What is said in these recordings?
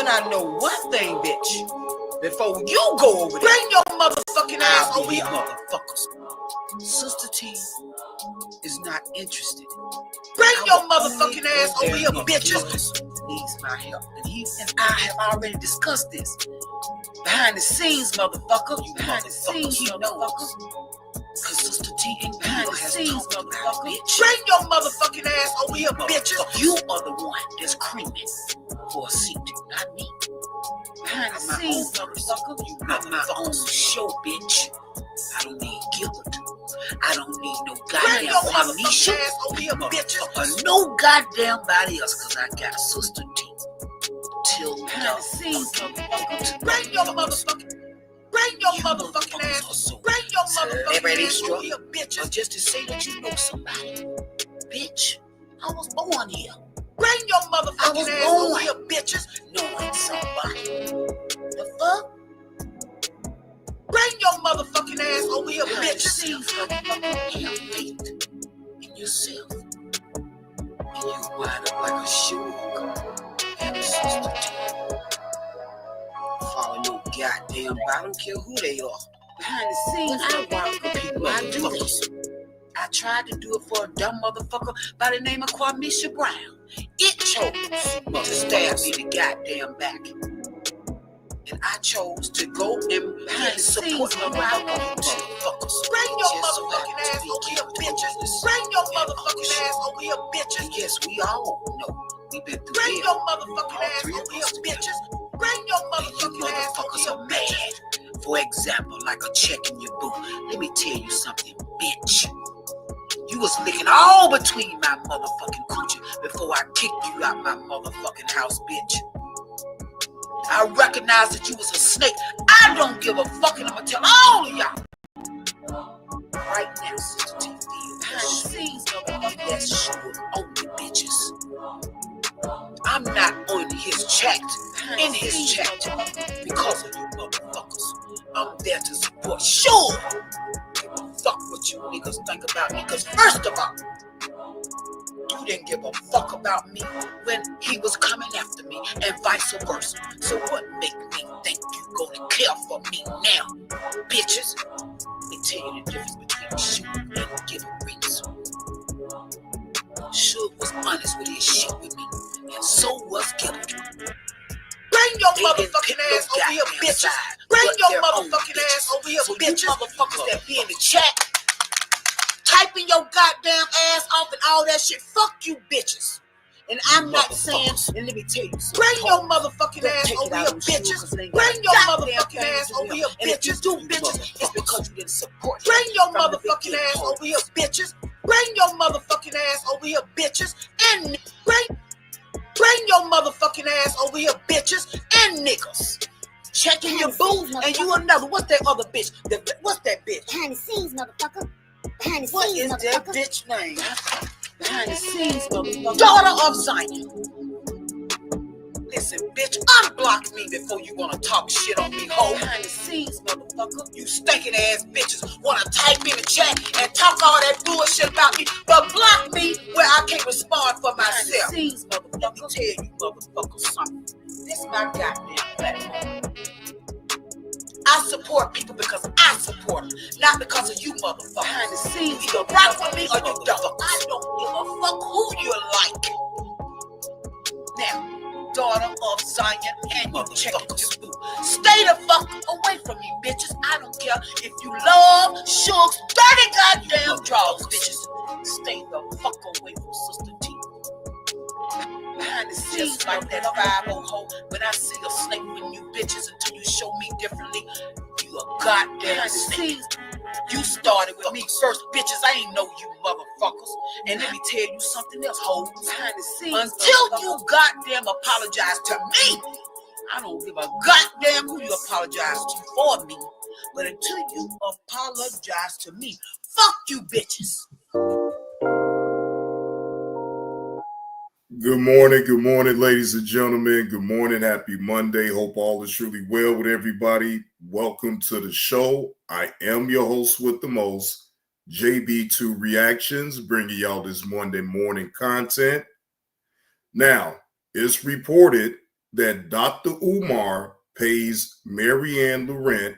But I know one thing, bitch. Before you go over there, bring your motherfucking ass over here, motherfuckers. Sister T is not interested. Bring your motherfucking ass over here, bitches. Needs my help, and he and I have already discussed this. Behind the scenes, motherfucker. You behind the scenes, motherfuckers. Cause Sister T ain't behind the scenes, motherfucker. Bring your motherfucking ass over here, bitches. You are the one that's creaming for a seat, not me. Behind the scenes, motherfucker. You run my own show, bitch. I don't need Gilbert. I don't need no goddamn Anisha over here, bitches. Or no goddamn body else, cause I got Sister T. Till behind the scenes, motherfucker. Bring your motherfucking ass. Bring your motherfucking ass over here, bitches. Just to say that you know somebody. Bitch, I was born here. Bring your motherfucking ass over here, bitches. Knowing somebody. The fuck? Bring your motherfucking ass over here, bitches. Have faith in yourself. And you wind up like a shoe. And a sister T. Follow no goddamn, I don't care who they are. Behind the scenes, I walk with people. I do this. I tried to do it for a dumb motherfucker by the name of Kwamisha Brown. It chose to stab me in the goddamn back. And I chose to go and behind the support of my motherfuckers. Bring your motherfucking ass over here, bitches. Bring your motherfucking ass over here, bitches. Yes, we all know. We've been through Bring your motherfucking ass over here, bitches. Bring your motherfucking ass over here, bitches. For example, like a check in your boot. Let me tell you something, bitch. You was licking all between my motherfucking coochie before I kicked you out my motherfucking house, bitch. I recognize that you was a snake. I don't give a fuck, and I'm gonna tell all of y'all. Right now, Sister T, behind the scenes, motherfucker, that's sure on the bitches. I'm not on his chat, in his chat, because of you motherfuckers. I'm there to support. Sure. Fuck what you niggas think about me, because first of all, you didn't give a fuck about me when he was coming after me, and vice versa. So what make me think you gonna care for me now, bitches? Let me tell you the difference between shooting and giving rings. Suge was honest with his shit with me, and so was Gilbert. Bring your motherfucking ass over here, bitches. Bring your motherfucking ass over here, bitches. Motherfuckers that be in the chat, typing your goddamn ass off and all that shit. Fuck you, bitches. And I'm not saying, and let me tell you something. Bring your motherfucking ass over here, bitches. Bring your motherfucking ass over here, bitches. Do bitches. It's because you didn't support. Bring your motherfucking ass over here, bitches. Bring your motherfucking ass over here, bitches. And bring your motherfucking ass over here, bitches and niggas. Checking your boo, and you another. What's that other bitch? What's that bitch? Behind the scenes, motherfucker. Behind the What scenes, is motherfucker. that bitch name? Behind the scenes, motherfucker. Daughter of Zion. Listen, bitch, unblock me before you wanna talk shit on me, ho. Behind the scenes, motherfucker. You stinking ass bitches wanna type in the chat and talk all that bullshit about me, but block me where I can't respond for myself. Behind the scenes, motherfucker. Let me tell you, motherfucker, something. This is my goddamn platform. I support people because I support them, not because of you, motherfucker. Behind the scenes, you either rock with me or you don't. I don't give a fuck who you like. Now, daughter of Zion and you checking your boo. Stay the fuck away from me, bitches. I don't care if you love Suge's dirty goddamn draws, bitches. Stay the fuck away from Sister T. Behind the scenes like that 5-0 hoe. When I see a snake with you bitches until you show me differently, you a goddamn snake. You started with me first, bitches. I ain't know you motherfuckers. And let me tell you something else, hoes. Behind the scenes, until you goddamn apologize to me, I don't give a goddamn who you apologize to for me. But until you apologize to me, fuck you bitches. Good morning, ladies and gentlemen. Good morning, happy Monday. Hope all is really well with everybody. Welcome to the show. I am your host with the most, JB2 Reactions, bringing y'all this Monday morning content. Now, it's reported that Dr. Umar pays Mary Ann Lorient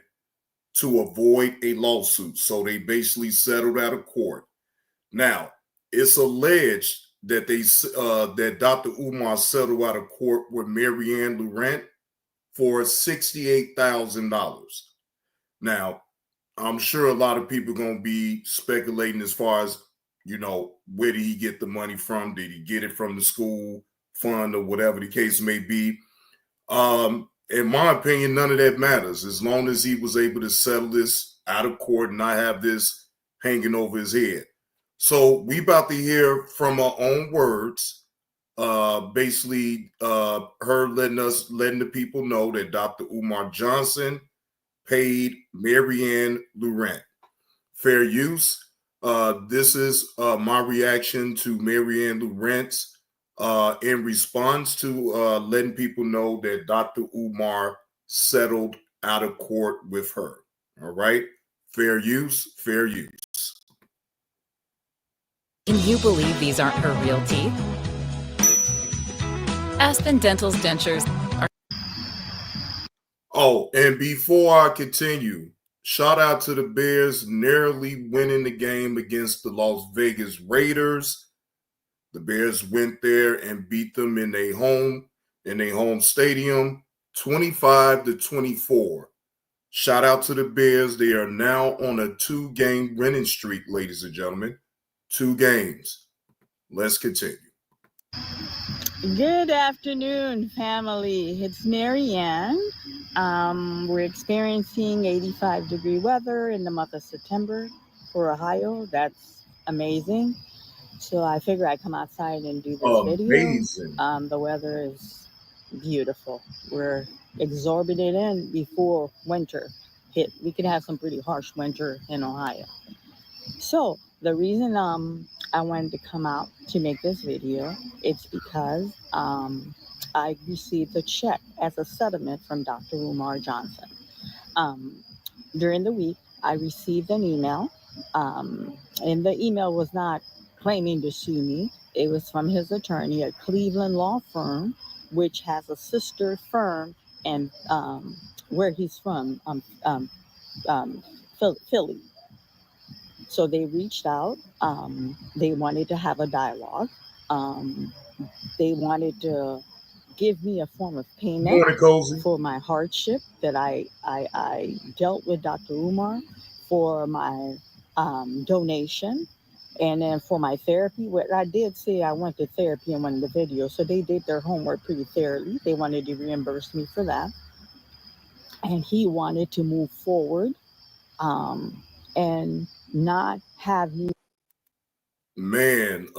to avoid a lawsuit. So they basically settled out of court. Now, it's alleged that that Dr. Umar settled out of court with Mary Ann Lurent for $68,000. Now, I'm sure a lot of people are going to be speculating as far as, where did he get the money from? Did he get it from the school fund or whatever the case may be? In my opinion, none of that matters as long as he was able to settle this out of court and not have this hanging over his head. So we about to hear from her own words, basically her letting the people know that Dr. Umar Johnson paid Maryanne Lurent. Fair use. This is my reaction to Maryanne Lurent's in response to letting people know that Dr. Umar settled out of court with her. All right. Fair use, fair use. Can you believe these aren't her real teeth? Aspen Dental's dentures are... Oh, and before I continue, shout out to the Bears narrowly winning the game against the Las Vegas Raiders. The Bears went there and beat them in their home stadium, 25-24. Shout out to the Bears. They are now on a 2-game winning streak, ladies and gentlemen. 2 games. Let's continue. Good afternoon, family. It's Mary Ann. We're experiencing 85-degree weather in the month of September for Ohio. That's amazing. So I figure I'd come outside and do this video. The weather is beautiful. We're exorbitant in before winter hit. We could have some pretty harsh winter in Ohio. So the reason I wanted to come out to make this video, it's because I received a check as a settlement from Dr. Umar Johnson. During the week, I received an email, and the email was not claiming to sue me. It was from his attorney at Cleveland law firm, which has a sister firm and where he's from, Philly. So they reached out. They wanted to have a dialogue. They wanted to give me a form of payment for my hardship that I dealt with Dr. Umar, for my donation, and then for my therapy. What I did say, I went to therapy in one of the videos, so they did their homework pretty thoroughly. They wanted to reimburse me for that. And he wanted to move forward and not have me. Man,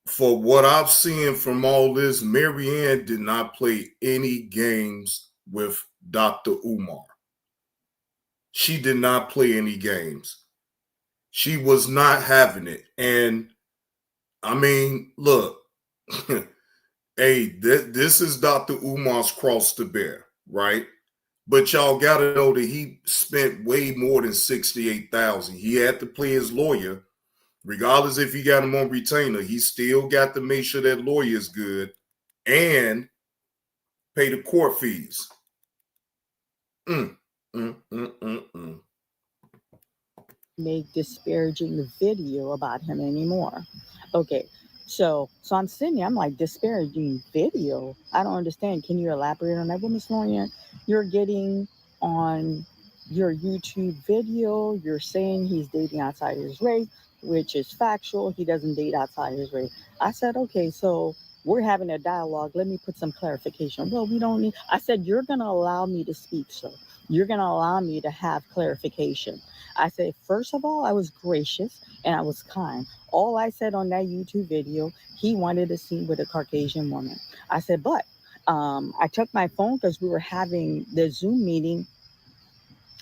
for what I've seen from all this, Mary Ann did not play any games with Dr. Umar. She did not play any games. She was not having it. And I mean, look, hey, this is Dr. Umar's cross to bear, right? But y'all got to know that he spent way more than $68,000. He had to pay his lawyer. Regardless if he got him on retainer, he still got to make sure that lawyer is good and pay the court fees. Make disparaging video about him anymore. Okay, so I'm sitting there, I'm like, disparaging video? I don't understand. Can you elaborate on that? Well, Ms. Lorient, you're getting on your YouTube video, you're saying he's dating outside his race, which is factual. He doesn't date outside his race. I said, okay, so we're having a dialogue. Let me put some clarification. Well, we don't need, I said, you're going to allow me to speak, sir. You're going to allow me to have clarification. I said, first of all, I was gracious and I was kind. All I said on that YouTube video, he wanted a scene with a Caucasian woman. I said, but I took my phone because we were having the Zoom meeting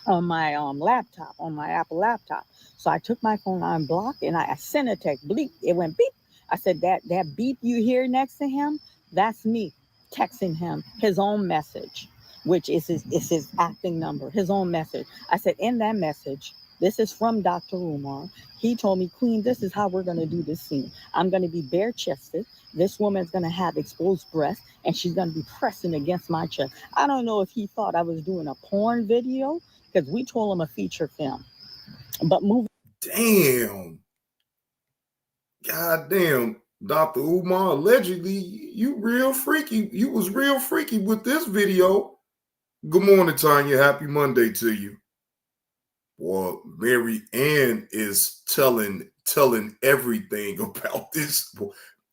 on my laptop, on my Apple laptop. So I took my phone on block and I sent a text, bleep. It went beep. I said, that beep you hear next to him, that's me texting him his own message, which is his acting number, his own message. I said, in that message, This is from Dr. Umar. He told me, Queen, this is how we're going to do this scene. I'm going to be bare chested. This woman's going to have exposed breasts and she's going to be pressing against my chest. I don't know if he thought I was doing a porn video because we told him a feature film. But moving. Damn. God damn. Dr. Umar, allegedly, you real freaky. You was real freaky with this video. Good morning, Tanya. Happy Monday to you. Well, Mary Ann is telling everything about this.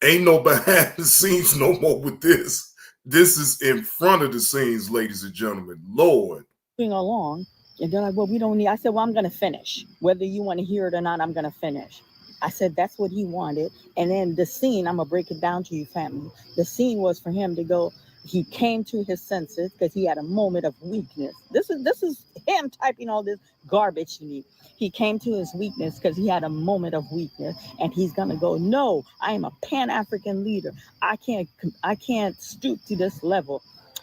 Ain't no behind the scenes no more with this. This is in front of the scenes, ladies and gentlemen. Lord. Along, and they're like, well, we don't need. I said, well, I'm going to finish. Whether you want to hear it or not, I'm going to finish. I said, that's what he wanted. And then the scene, I'm going to break it down to you, family. The scene was for him to go. He came to his senses because he had a moment of weakness. This is him typing all this garbage to me. He came to his weakness because he had a moment of weakness, and he's gonna go, no, I am a Pan-African leader. I can't stoop to this level.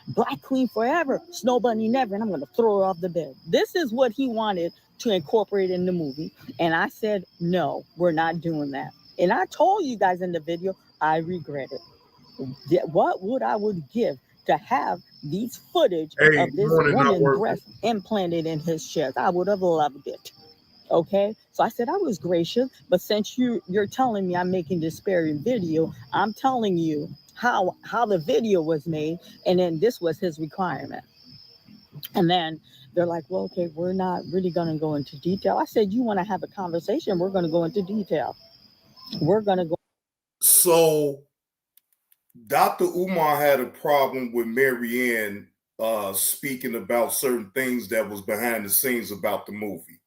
Black Queen forever, Snow Bunny never, and I'm gonna throw her off the bed. This is what he wanted to incorporate in the movie, and I said, no, we're not doing that. And I told you guys in the video, I regret it. What would I give to have these footage of this woman's breast implanted in his chest? I would have loved it. Okay, so I said I was gracious, but since you're telling me I'm making disparaging video, I'm telling you how the video was made, and then this was his requirement. And then they're like, well, okay, we're not really going to go into detail. I said, you want to have a conversation, we're going to go into detail. We're going to go. So Dr. Umar had a problem with Mary Ann speaking about certain things that was behind the scenes about the movie.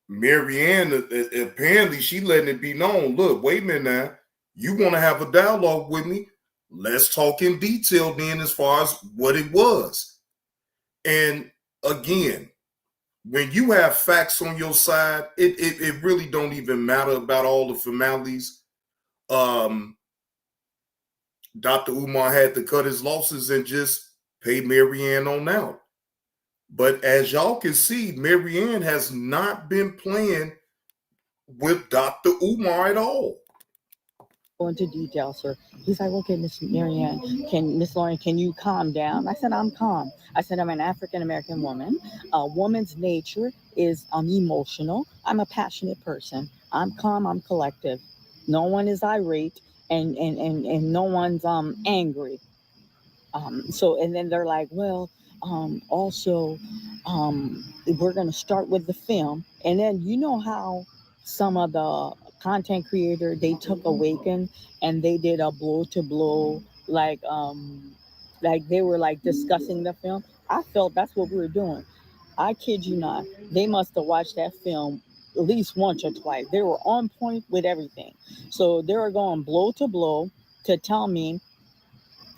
Mary Ann, apparently she letting it be known, look, wait a minute now, you want to have a dialogue with me? Let's talk in detail then as far as what it was. And again, when you have facts on your side, it really don't even matter about all the formalities. Dr. Umar had to cut his losses and just pay Mary Ann on out. But as y'all can see, Mary Ann has not been playing with Dr. Umar at all. Go into detail, sir. He's like, okay, Miss Maryanne, Miss Lorient, can you calm down? I said, I'm calm. I said, I'm an African-American woman. A woman's nature is emotional. I'm a passionate person. I'm calm, I'm collective. No one is irate and no one's angry. So, and then they're like, well, also, we're going to start with the film. And then you know how some of the content creator, they took Awaken and they did a blow to blow, like they were like discussing the film. I felt that's what we were doing. I kid you not. They must have watched that film at least once or twice. They were on point with everything. So they were going blow to blow to tell me,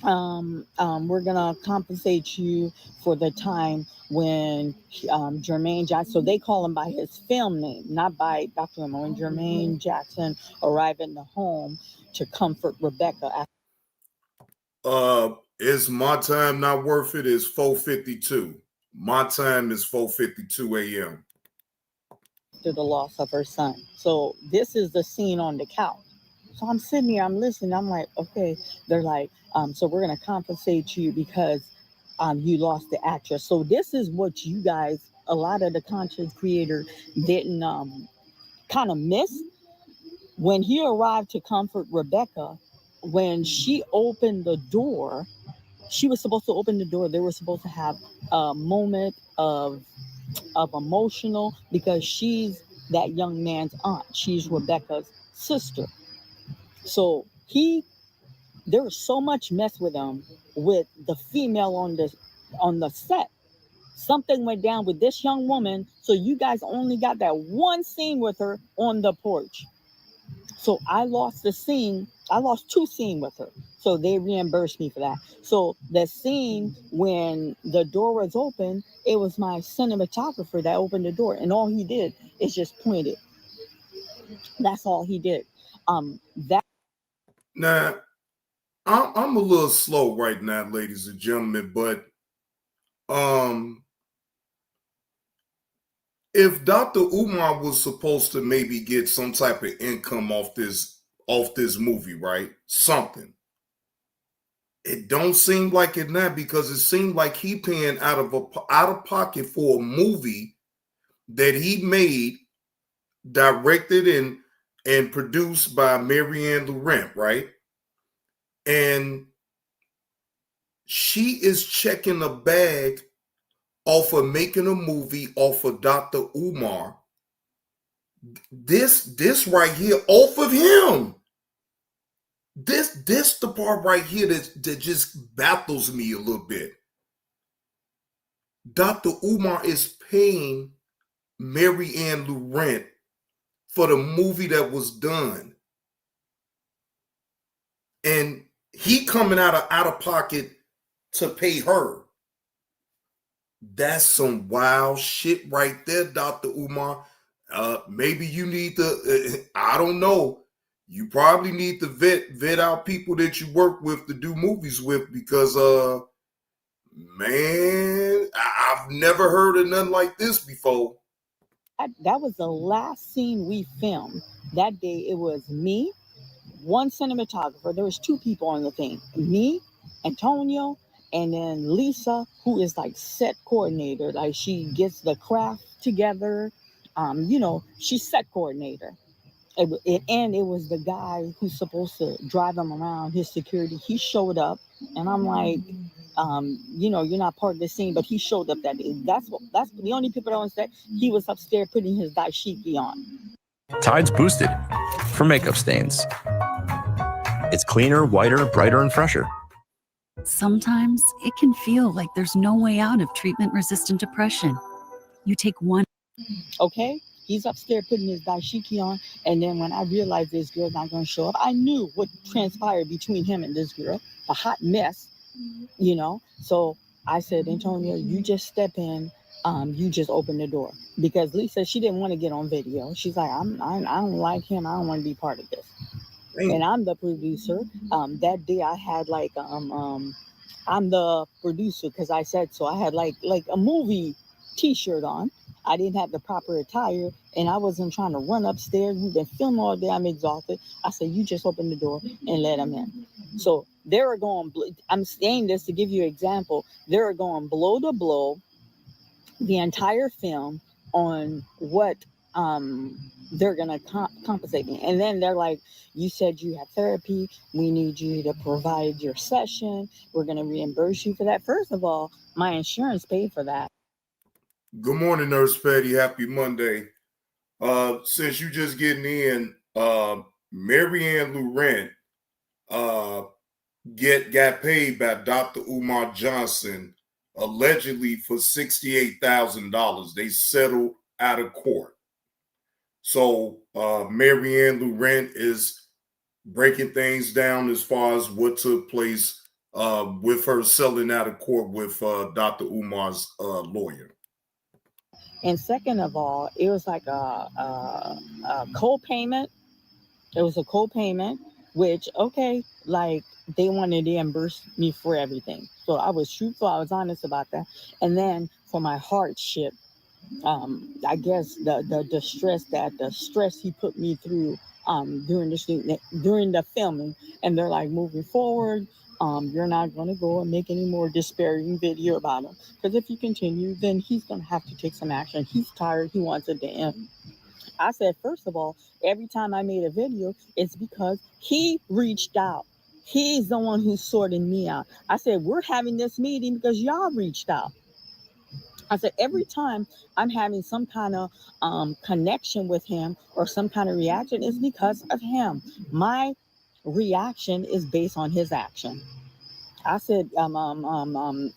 we're gonna compensate you for the time when Jermaine Jackson, so they call him by his film name, not by Dr. Umar. When Jermaine Jackson arrived in the home to comfort Rebecca. Is my time not worth it? It's 4:52. My time is 4:52 a.m. After the loss of her son. So this is the scene on the couch. So I'm sitting here, I'm listening. I'm like, okay. They're like, so we're going to compensate you because you lost the actress. So this is what you guys, a lot of the content creators didn't kind of miss. When he arrived to comfort Rebecca, when she opened the door, she was supposed to open the door. They were supposed to have a moment of emotional, because she's that young man's aunt. She's Rebecca's sister. So there was so much mess with him with the female on the set. Something went down with this young woman, so you guys only got that one scene with her on the porch. So I lost the scene. I lost two scenes with her. So they reimbursed me for that. So the scene when the door was open, it was my cinematographer that opened the door, and all he did is just point it. That's all he did. Now, I'm a little slow right now, ladies and gentlemen, but if Dr. Umar was supposed to maybe get some type of income off this movie, right? Something. It don't seem like it now, because it seemed like he paying out of pocket for a movie that he made, directed and produced by Mary Ann Lorient, right? And she is checking a bag off of making a movie off of Dr. Umar. This right here off of him. This the part right here that just baffles me a little bit. Dr. Umar is paying Mary Ann Lurent for the movie that was done. And he coming out of pocket to pay her. That's some wild shit right there, Dr. Umar. Maybe you need to, I don't know. You probably need to vet out people that you work with to do movies with, because, man, I've never heard of nothing like this before. That was the last scene we filmed. That day, it was me, one cinematographer. There was two people on the thing. Me, Antonio, and then Lisa, who is like set coordinator. Like, she gets the craft together. She's set coordinator. And it was the guy who's supposed to drive him around, his security. He showed up, and I'm like, you're not part of the scene, but he showed up that day. That's the only people that on set. He was upstairs putting his dashiki on. Tide's boosted for makeup stains. It's cleaner, whiter, brighter, and fresher. Sometimes it can feel like there's no way out of treatment-resistant depression. You take one. Okay? He's upstairs putting his dashiki on, and then when I realized this girl's not going to show up, I knew what transpired between him and this girl, a hot mess, So I said, Antonio, you just step in, you just open the door, because Lisa, she didn't want to get on video. She's like, I don't like him. I don't want to be part of this. And I'm the producer. That day I had like I'm the producer because I said so. I had like a movie T-shirt on. I didn't have the proper attire, and I wasn't trying to run upstairs. We've been filming all day. I'm exhausted. I said, you just open the door and let them in. So they were going, I'm saying this to give you an example. They were going blow to blow the entire film on what they're going to compensate me. And then they're like, you said you have therapy. We need you to provide your session. We're going to reimburse you for that. First of all, my insurance paid for that. Good morning, Nurse Patty. Happy Monday. Since you just getting in, Mary Ann Lorient got paid by Dr. Umar Johnson allegedly for $68,000. They settled out of court. So Mary Ann Lorient is breaking things down as far as what took place with her selling out of court with Dr. Umar's lawyer. And second of all, it was like a co-payment. It was a co-payment, which, okay, like they wanted to reimburse me for everything. So I was truthful. I was honest about that. And then for my hardship, I guess the stress he put me through during the filming, and they're like, moving forward, you're not going to go and make any more disparaging video about him, because if you continue, then he's going to have to take some action. He's tired. He wants it to end. I said, first of all, every time I made a video, it's because he reached out. He's the one who's sorting me out. I said, we're having this meeting because y'all reached out. I said, every time I'm having some kind of connection with him or some kind of reaction, is because of him. My reaction is based on his action. I said,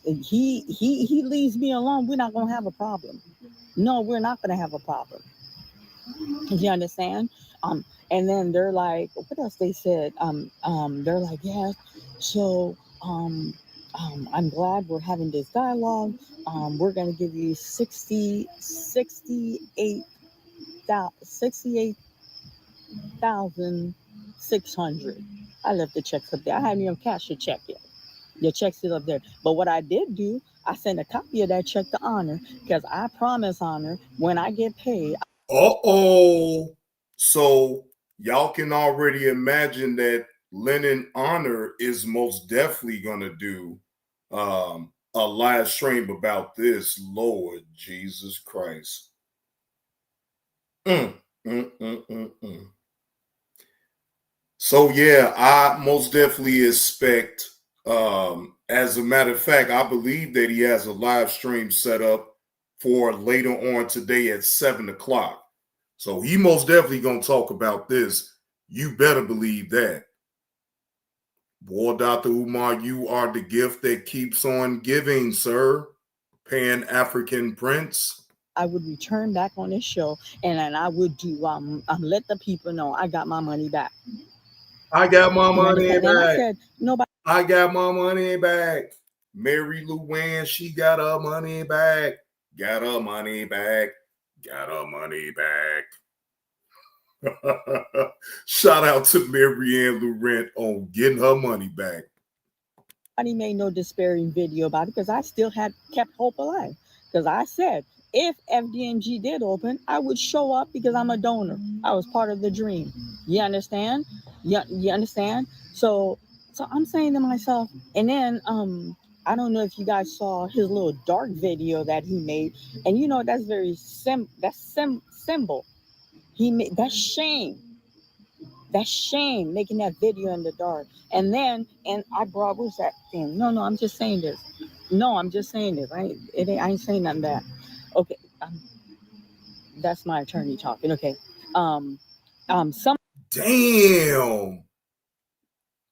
he leaves me alone, we're not going to have a problem. No, we're not going to have a problem. You understand? And then they're like, what else they said? They're like, yeah, so I'm glad we're having this dialogue. We're going to give you $68,600. I left the checks up there. I haven't even cashed the check yet. The check's still up there. But what I did do, I sent a copy of that check to Honor because I promise Honor when I get paid. Uh-oh. So y'all can already imagine that Lennon Honor is most definitely going to do a live stream about this. Lord Jesus Christ. Mm, mm, mm, mm, mm. So yeah, I most definitely expect, as a matter of fact, I believe that he has a live stream set up for later on today at 7 o'clock. So he most definitely gonna talk about this. You better believe that. Boy, Dr. Umar, you are the gift that keeps on giving, sir. Pan-African Prince. I would return back on this show and then I would do let the people know I got my money back. I got my You money understand? And I back. said nobody. I got my money back. Mary Lurent, she got her money back. Got her money back. Got her money back. Shout out to Mary Ann Lorient on getting her money back. Nobody made no despairing video about it because I still had kept hope alive. Because I said if FDNG did open, I would show up because I'm a donor. I was part of the dream. You understand? You understand? So I'm saying to myself, and then I don't know if you guys saw his little dark video that he made, and you know that's very symbol. He made that's shame. That's shame making that video in the dark. And then, and I brought, what's that thing? No, I'm just saying this. No, I'm just saying this. I ain't saying nothing bad. Okay. That's my attorney talking. Okay. Some. Damn.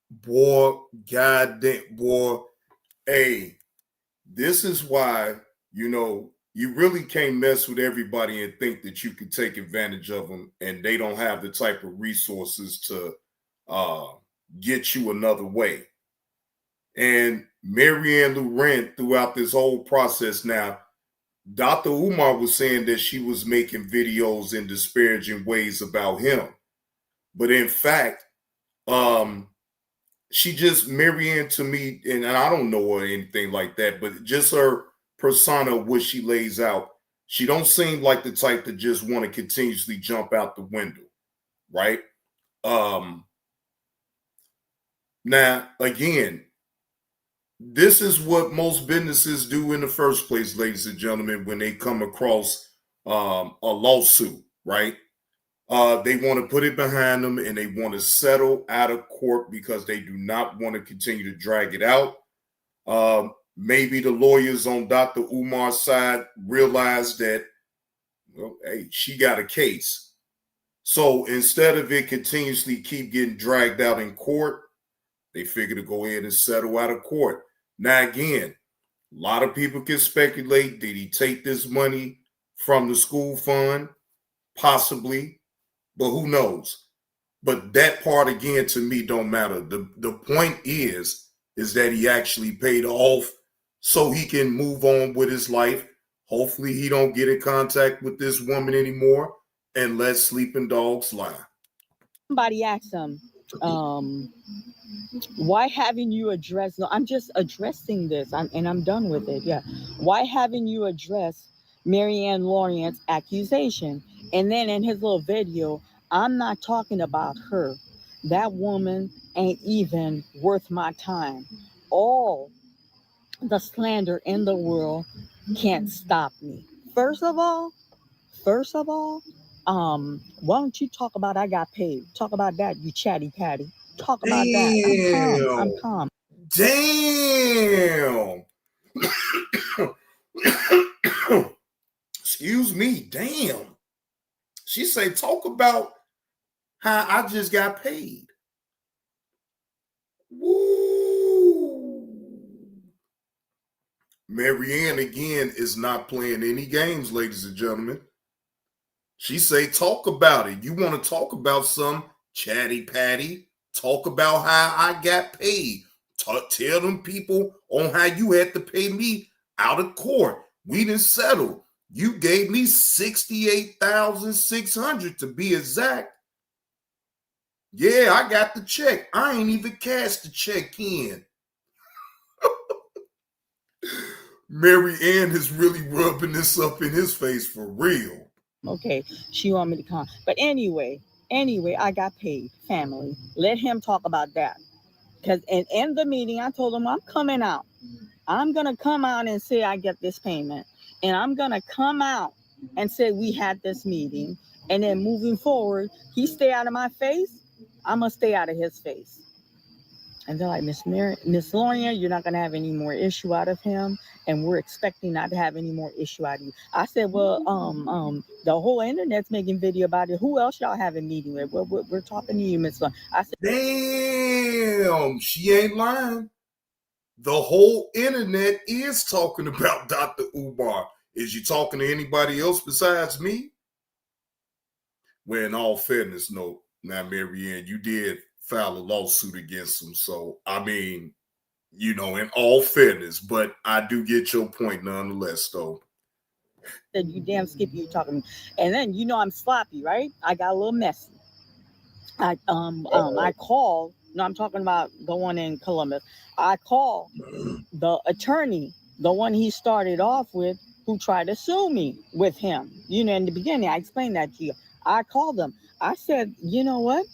Boy, goddamn, boy. Hey, this is why, you really can't mess with everybody and think that you can take advantage of them and they don't have the type of resources to get you another way. And Mary Ann Lurent, throughout this whole process now, Dr. Umar was saying that she was making videos in disparaging ways about him. But in fact, she just, Mary Ann to me, and I don't know her or anything like that, but just her persona, what she lays out, she don't seem like the type to just want to continuously jump out the window, right? Now, again, this is what most businesses do in the first place, ladies and gentlemen, when they come across a lawsuit, right? They want to put it behind them and they want to settle out of court because they do not want to continue to drag it out. Maybe the lawyers on Dr. Umar's side realize that, well, hey, she got a case. So instead of it continuously keep getting dragged out in court, they figure to go ahead and settle out of court. Now, again, a lot of people can speculate, did he take this money from the school fund? Possibly, but who knows? But that part, again, to me, don't matter. The point is that he actually paid off so he can move on with his life. Hopefully he don't get in contact with this woman anymore and let sleeping dogs lie. Somebody asked him, why haven't you addressed, no, I'm just addressing this, and I'm done with it, yeah. Why haven't you addressed Maryanne Lorient's accusation? And then in his little video, I'm not talking about her. That woman ain't even worth my time. All the slander in the world can't stop me. First of all, why don't you talk about I got paid? Talk about that, you chatty patty. Talk about that. I'm calm. Damn. Excuse me. Damn. She say, talk about how I just got paid. Woo. Maryanne, again, is not playing any games, ladies and gentlemen. She say, talk about it. You want to talk about some chatty patty? Talk about how I got paid. Tell them people on how you had to pay me out of court. We didn't settle. You gave me $68,600 to be exact. Yeah, I got the check. I ain't even cashed the check in. Mary Ann is really rubbing this up in his face for real. Okay, she want me to come. But anyway, I got paid, family. Let him talk about that. Because in the meeting, I told him I'm coming out. I'm going to come out and say I get this payment. And I'm going to come out and say we had this meeting. And then moving forward, he stay out of my face. I'm going to stay out of his face. And they're like, Miss Lorient, you're not going to have any more issue out of him. And we're expecting not to have any more issue out of you. I said, well, the whole internet's making video about it. Who else y'all have a meeting with? Well, we're talking to you, Miss Lorient. I said, damn, she ain't lying. The whole internet is talking about Dr. Umar. Is you talking to anybody else besides me? Well, in all fairness, no. Now, Mary Ann, you did file a lawsuit against him. So, I mean, you know, in all fairness, but I do get your point nonetheless, though. Said, you damn Skippy, you talking to me. And then, you know, I'm sloppy, right? I got a little messy. I called. No, I'm talking about the one in Columbus. I called the attorney, the one he started off with, who tried to sue me with him. You know, in the beginning, I explained that to you. I called him. I said, you know what?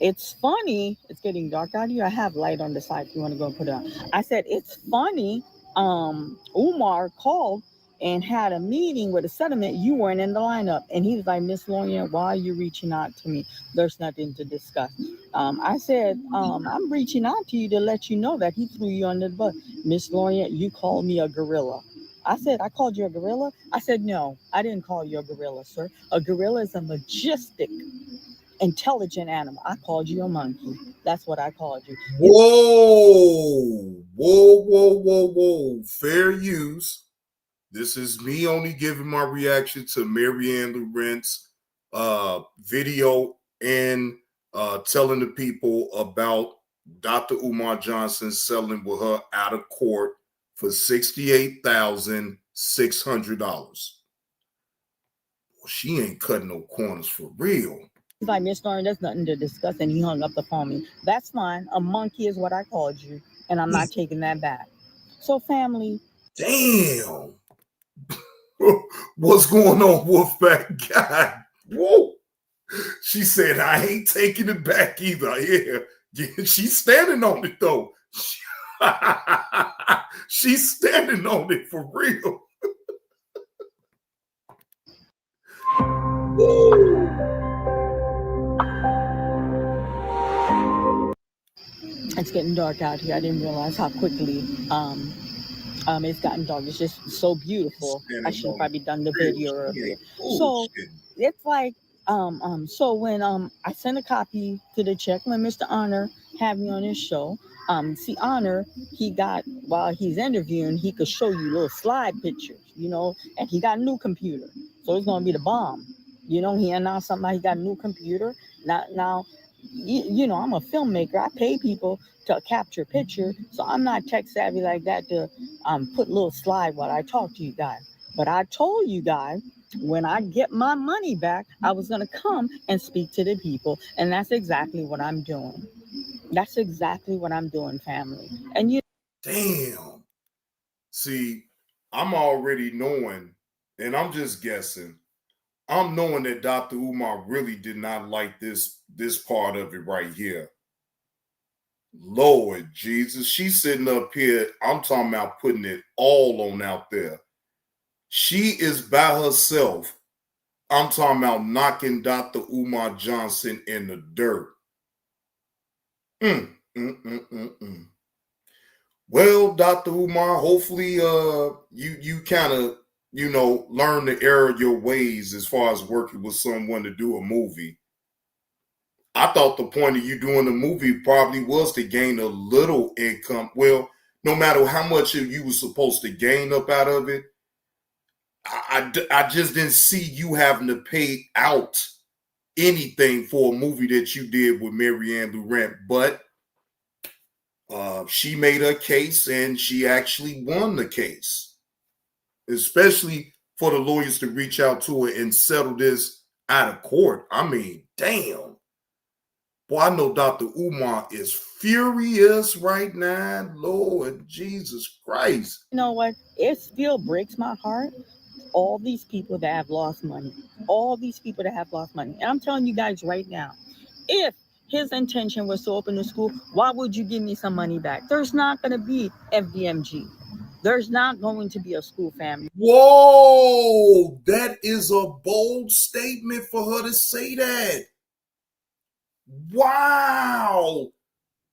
It's funny. It's getting dark out here. I have light on the side if you want to go and put it on. I said, it's funny. Umar called and had a meeting with a settlement. You weren't in the lineup. And he was like, Miss Lorient, why are you reaching out to me? There's nothing to discuss. I said, I'm reaching out to you to let you know that he threw you under the bus. Miss Lorient, you called me a gorilla. I said, I called you a gorilla? I said, no, I didn't call you a gorilla, sir. A gorilla is a majestic, intelligent animal. I called you a monkey. That's what I called you. Whoa. Fair use. This is me only giving my reaction to Maryanne Lurent's video and telling the people about Dr. Umar Johnson settling with her out of court for $68,600. Well, she ain't cutting no corners for real. He's like, Miss Lorient, there's nothing to discuss, and he hung up the phone me. That's fine. A monkey is what I called you, and I'm not taking that back. So, family. Damn. What's going on, Wolfpack God? Whoa. She said, I ain't taking it back either. Yeah. She's standing on it, though. She's standing on it for real. It's getting dark out here. I didn't realize how quickly it's gotten dark. It's just so beautiful. I should have probably done the video earlier. So it's like so when I sent a copy to the check when Mr. Honor had me on his show. See, Honor, he got, while he's interviewing, he could show you little slide pictures, you know, and he got a new computer. So it's going to be the bomb. You know, he announced something, he got a new computer. Now, you know, I'm a filmmaker. I pay people to capture picture. So I'm not tech savvy like that to put a little slide while I talk to you guys. But I told you guys, when I get my money back, I was going to come and speak to the people. And that's exactly what I'm doing. That's exactly what I'm doing, family. And you. Damn. See, I'm already knowing, and I'm just guessing. I'm knowing that Dr. Umar really did not like this part of it right here. Lord Jesus, she's sitting up here. I'm talking about putting it all on out there. She is by herself. I'm talking about knocking Dr. Umar Johnson in the dirt. Well, Dr. Umar, hopefully you kind of, you know, learn to err your ways as far as working with someone to do a movie. I thought the point of you doing the movie probably was to gain a little income. Well, no matter how much you were supposed to gain up out of it, I just didn't see you having to pay out anything for a movie that you did with Maryanne Lurent. But she made her case and she actually won the case, especially for the lawyers to reach out to her and settle this out of court. I mean, damn. Boy, I know Dr. Umar is furious right now. Lord Jesus Christ. You know what? It still breaks my heart. All these people that have lost money. All these people that have lost money. And I'm telling you guys right now, if his intention was to open the school, why would you give me some money back? There's not going to be FDMG. There's not going to be a school, family. Whoa, that is a bold statement for her to say that. Wow.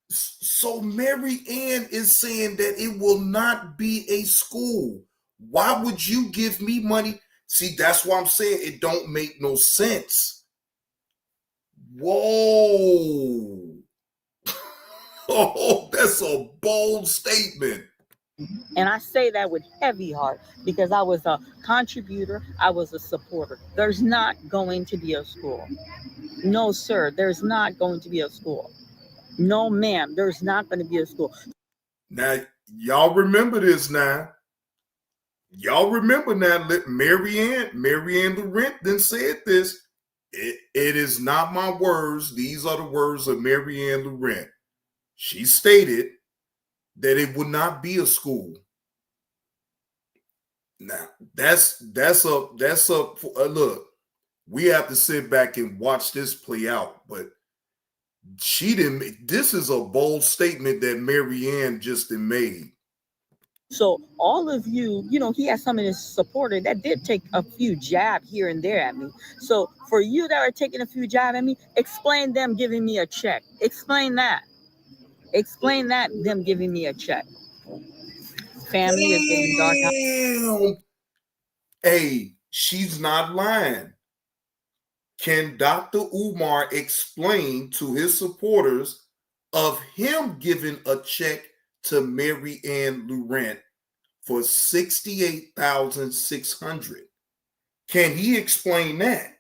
So Mary Ann is saying that it will not be a school. Why would you give me money? See, that's why I'm saying it don't make no sense. Whoa. Oh, that's a bold statement. And I say that with heavy heart because I was a contributor, I was a supporter. There's not going to be a school. No, sir, there's not going to be a school. No, ma'am, there's not going to be a school. Now, y'all remember this now. Y'all remember now, Maryanne Lurent then said this. It is not my words. These are the words of Maryanne Lurent. She stated that it would not be a school. Now, that's a look. We have to sit back and watch this play out, but she didn't. This is a bold statement that Maryanne just made. So all of you, he has some of his supporters that did take a few jabs here and there at me. So for you that are taking a few jabs at me, explain them giving me a check. Explain that. Explain that them giving me a check. Family is getting dark. Damn. Hey, she's not lying. Can Dr. Umar explain to his supporters of him giving a check to Mary Ann Lorient for $68,600? Can he explain that?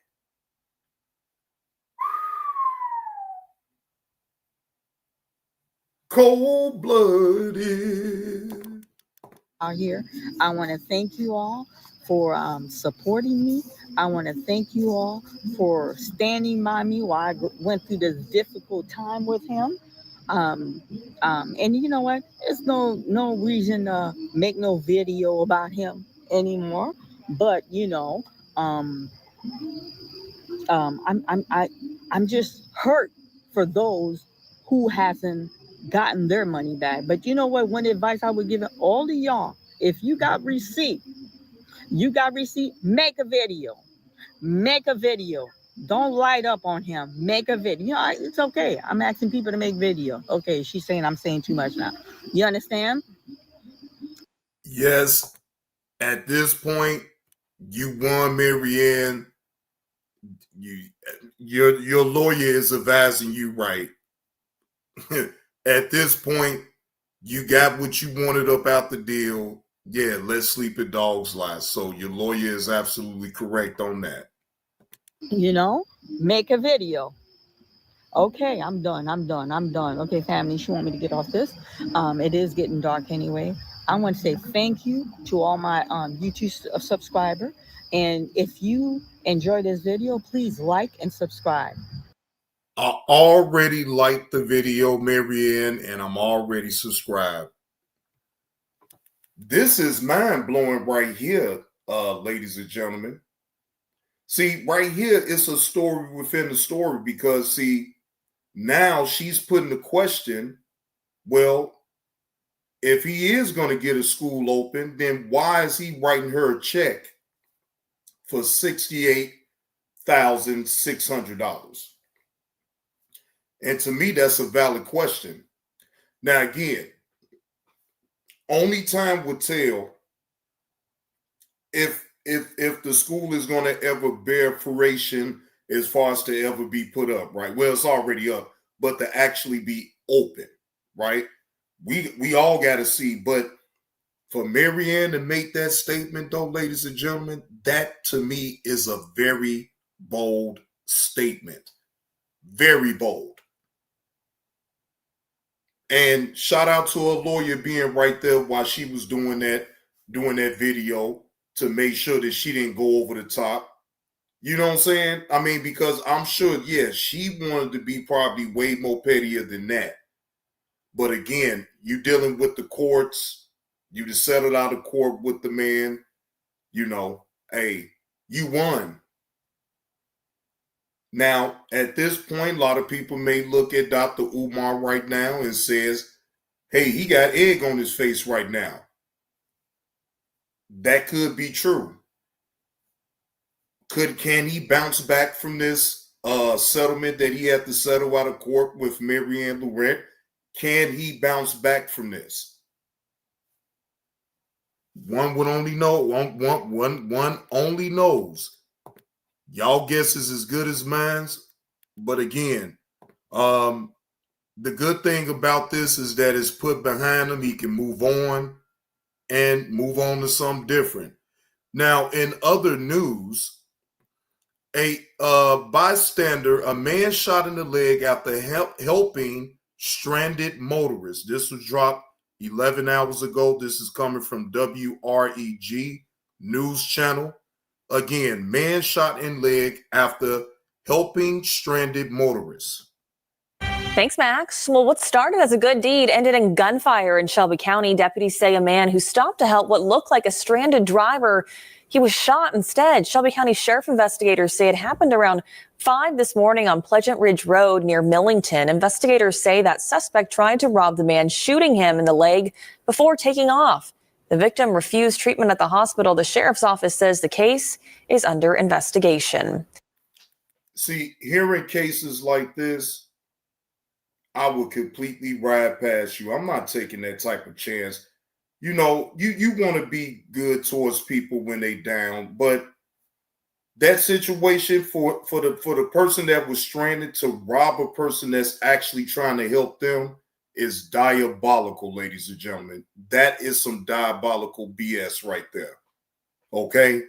Cold-blooded. Out here, I want to thank you all for supporting me. I want to thank you all for standing by me while I went through this difficult time with him. And you know what? There's no reason to make no video about him anymore. But I'm just hurt for those who hasn't gotten their money back. But you know what? One advice I would give all of y'all: if you got receipt, make a video. Make a video. Don't light up on him. Make a video. It's okay. I'm asking people to make video. Okay, she's saying I'm saying too much now. You understand? Yes. At this point, you won, Maryanne. Your lawyer is advising you right. At this point, you got what you wanted up out the deal. Yeah, let's sleep at dog's lies. So your lawyer is absolutely correct on that. Make a video. Okay, I'm done. Okay, family, she want me to get off this. It is getting dark anyway. I want to say thank you to all my YouTube subscriber. And if you enjoy this video, please like and subscribe. I already liked the video, Maryanne, and I'm already subscribed. This is mind-blowing right here, ladies and gentlemen. See, right here, it's a story within the story because, see, now she's putting the question, well, if he is going to get a school open, then why is he writing her a check for $68,600? And to me, that's a valid question. Now, again, only time will tell if the school is going to ever bear fruition as far as to ever be put up, right? Well, it's already up, but to actually be open, right? We all got to see. But for Maryanne to make that statement, though, ladies and gentlemen, that to me is a very bold statement. Very bold. And shout out to her lawyer being right there while she was doing that video to make sure that she didn't go over the top. You know what I'm saying? I mean, because I'm sure, yeah, she wanted to be probably way more pettier than that. But again, you dealing with the courts, you just settled out of court with the man, you know, hey, you won. Now, at this point, a lot of people may look at Dr. Umar right now and says, hey, he got egg on his face right now. That could be true. Can he bounce back from this settlement that he had to settle out of court with Maryanne Lurent? Can he bounce back from this? One would only know. One only knows. Y'all guess is as good as mine's. But again, the good thing about this is that it's put behind him. He can move on and move on to something different. Now, in other news, a bystander, a man shot in the leg after helping stranded motorists. This was dropped 11 hours ago. This is coming from WREG News Channel. Again, man shot in leg after helping stranded motorists. Thanks, Max. Well, what started as a good deed ended in gunfire in Shelby County. Deputies say a man who stopped to help what looked like a stranded driver, he was shot instead. Shelby County Sheriff investigators say it happened around 5 this morning on Pleasant Ridge Road near Millington. Investigators say that suspect tried to rob the man, shooting him in the leg before taking off. The victim refused treatment at the hospital. The sheriff's office says the case is under investigation. See, hearing cases like this, I would completely ride past you. I'm not taking that type of chance. You know, you want to be good towards people when they down, but that situation for the person that was stranded to rob a person that's actually trying to help them is diabolical, ladies and gentlemen. That is some diabolical BS right there. Okay.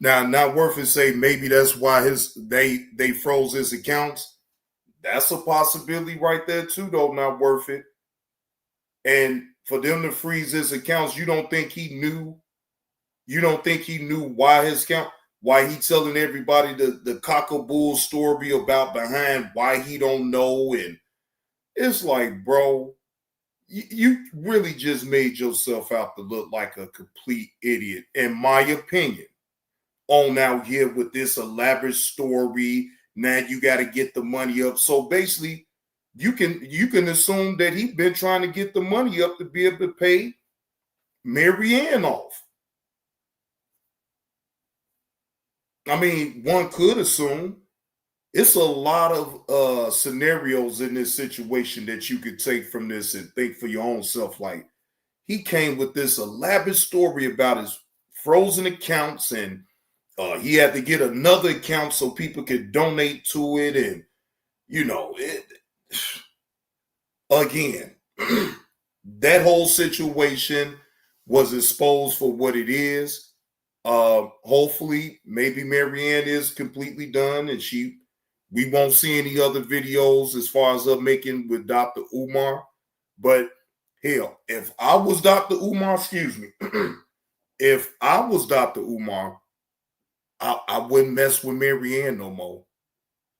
Now, not worth it. Say maybe that's why they froze his accounts. That's a possibility right there too, though. Not worth it. And for them to freeze his accounts, you don't think he knew? You don't think he knew why his account? Why he telling everybody the cock-a-bull story about behind why he don't know? And it's like, bro, you really just made yourself out to look like a complete idiot, in my opinion. On out here with this elaborate story. Now you got to get the money up. So basically, you can assume that he's been trying to get the money up to be able to pay Mary Ann off. I mean, one could assume it's a lot of scenarios in this situation that you could take from this and think for your own self. Like, he came with this elaborate story about his frozen accounts, and he had to get another account so people could donate to it. And, you know, again, that whole situation was exposed for what it is. Hopefully, maybe Maryanne is completely done and we won't see any other videos as far as her making with Dr. Umar. But hell, if I was Dr. Umar, if I was Dr. Umar, I wouldn't mess with Maryanne no more.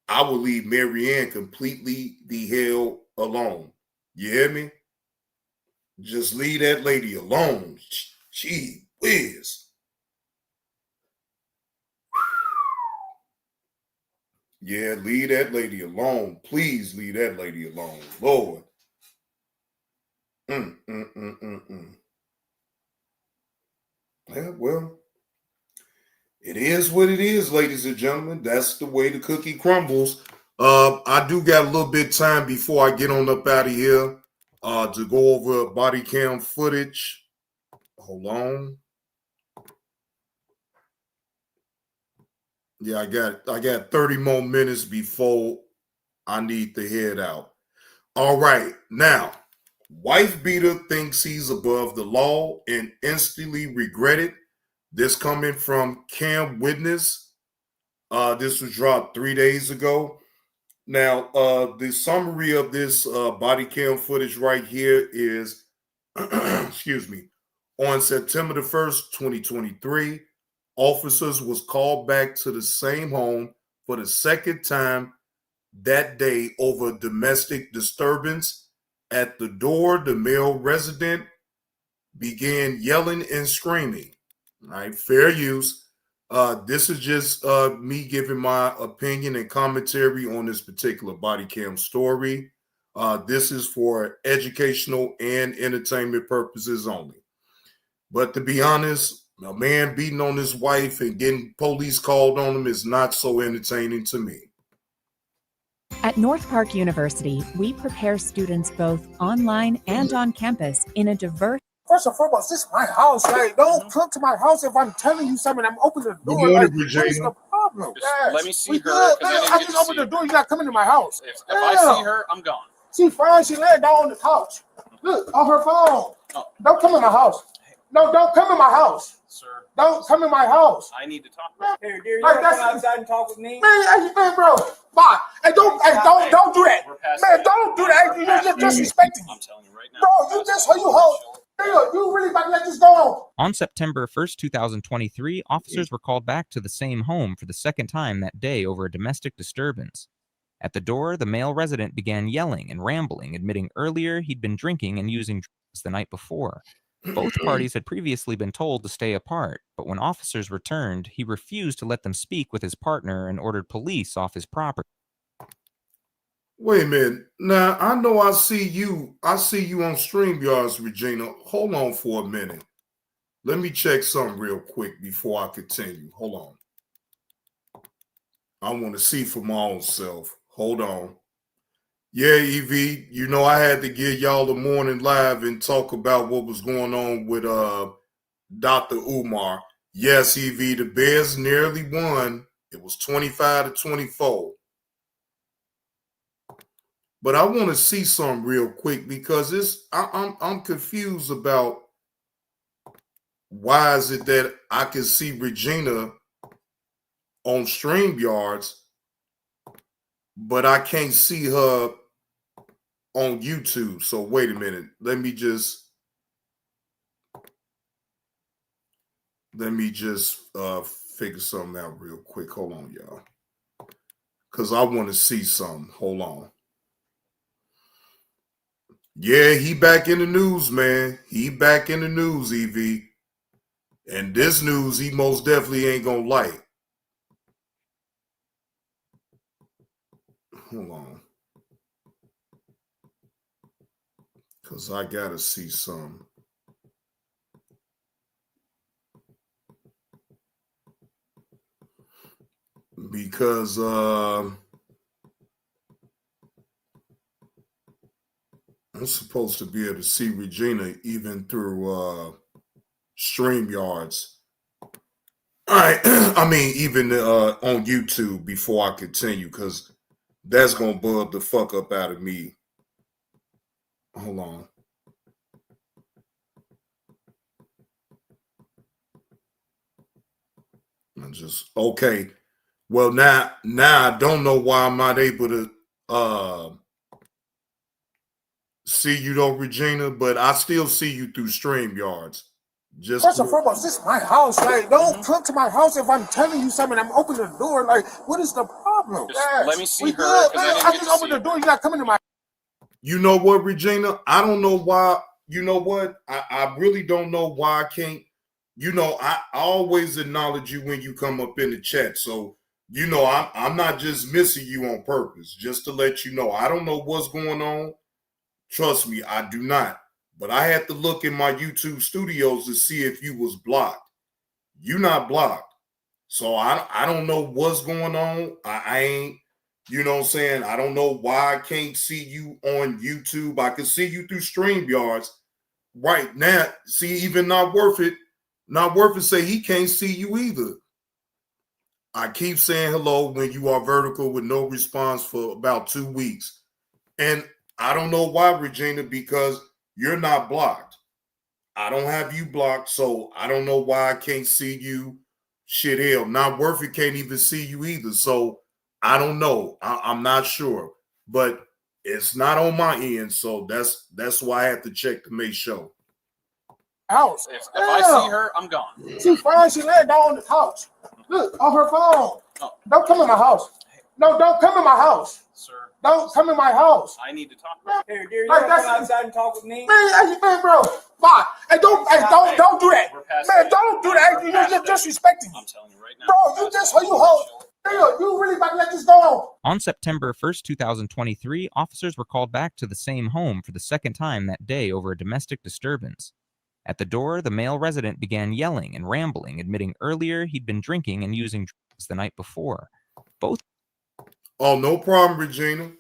I would leave Maryanne completely the hell alone. You hear me? Just leave that lady alone. Gee whiz. Yeah, leave that lady alone. Please leave that lady alone. Lord. Yeah, well, it is what it is, ladies and gentlemen. That's the way the cookie crumbles. I do got a little bit of time before I get on up out of here to go over body cam footage. Hold on. Yeah, I got 30 more minutes before I need to head out. All right. Now, wife beater thinks he's above the law and instantly regret it. This coming from Cam Witness. This was dropped 3 days ago. Now, the summary of this body cam footage right here is, excuse me, on September the 1st, 2023, officers was called back to the same home for the second time that day over domestic disturbance. At the door, the male resident began yelling and screaming. All right, fair use. This is just me giving my opinion and commentary on this particular body cam story. This is for educational and entertainment purposes only. But to be honest, a man beating on his wife and getting police called on him is not so entertaining to me. At North Park University, we prepare students both online and on campus in a diverse. First and foremost, this is my house. Like, don't come to my house if I'm telling you something. I'm opening the door. Like, what is the problem? Yes. Let me see her. I just opened the door. You're not coming to my house. If I see her, I'm gone. She's fine. She laying down on the couch. Look, on her phone. Oh. Don't come in my house. No, don't come in my house. Sir. Don't come in my house. I need to talk about it. Here, dear, you want to come outside and talk with me? Man, bro. Bye. Hey, don't do that. Man, don't do that. You're just disrespecting me. I'm telling you right now. Bro, you just, you hold. You really about to let this go on? On September 1st, 2023, officers were called back to the same home for the second time that day over a domestic disturbance. At the door, the male resident began yelling and rambling, admitting earlier he'd been drinking and using drugs the night before. Both parties had previously been told to stay apart, but when officers returned, he refused to let them speak with his partner and ordered police off his property. Wait a minute. Now, I know I see you on StreamYards, Regina. Hold on for a minute. Let me check something real quick before I continue. Hold on. I want to see for my own self. Hold on. Yeah, Evie, you know I had to give y'all the morning live and talk about what was going on with Dr. Umar. Yes, Evie, the Bears nearly won. It was 25-24. But I want to see something real quick because I'm confused about why is it that I can see Regina on StreamYards, but I can't see her on YouTube. So wait a minute. Let me just figure something out real quick. Hold on, y'all. Because I want to see something. Hold on. Yeah, he back in the news, man. He back in the news, EV. And this news he most definitely ain't gonna like. Hold on. Because I gotta see some. Because I'm supposed to be able to see Regina even through StreamYards. All right. I mean, even on YouTube before I continue, because that's going to bug the fuck up out of me. Hold on. Okay. Well, now I don't know why I'm not able to see you though, Regina, but I still see you through StreamYards. First and foremost, this is my house. Like, don't come to my house if I'm telling you something. I'm opening the door. Like, what is the problem? Let me see her. I just opened the door. You're not coming to my. You know what, Regina? I don't know why. You know what? I really don't know why I can't. You know, I always acknowledge you when you come up in the chat. So, you know, I'm not just missing you on purpose. Just to let you know, I don't know what's going on. Trust me, I do not. But I had to look in my YouTube studios to see if you was blocked. You not blocked. So I don't know what's going on. I ain't, you know what I'm saying? I don't know why I can't see you on YouTube. I can see you through StreamYards right now. See, even Not Worth It say he can't see you either. I keep saying hello when you are vertical with no response for about 2 weeks. And I don't know why, Regina, because you're not blocked. I don't have you blocked, so I don't know why I can't see you. Shit, hell, Not Worth It can't even see you either. So I don't know. I'm not sure. But it's not on my end, so that's why I have to check to make sure. house. If I see her, I'm gone. She's fine. She laying down on the couch. Look, on her phone. Oh. Don't come in my house. No, don't come in my house. Sir. Don't come in my house. I need to talk about Here, dear, you Like, wanna come that's- outside and talk with me? Man, bro. Fine. Hey, don't do that. Man, don't do that. You're disrespecting me. I'm telling you right now. Bro, you just you hold. You really about to let this go on? On September 1st, 2023, officers were called back to the same home for the second time that day over a domestic disturbance. At the door, the male resident began yelling and rambling, admitting earlier he'd been drinking and using drugs the night before. Both. Oh, no problem, Regina.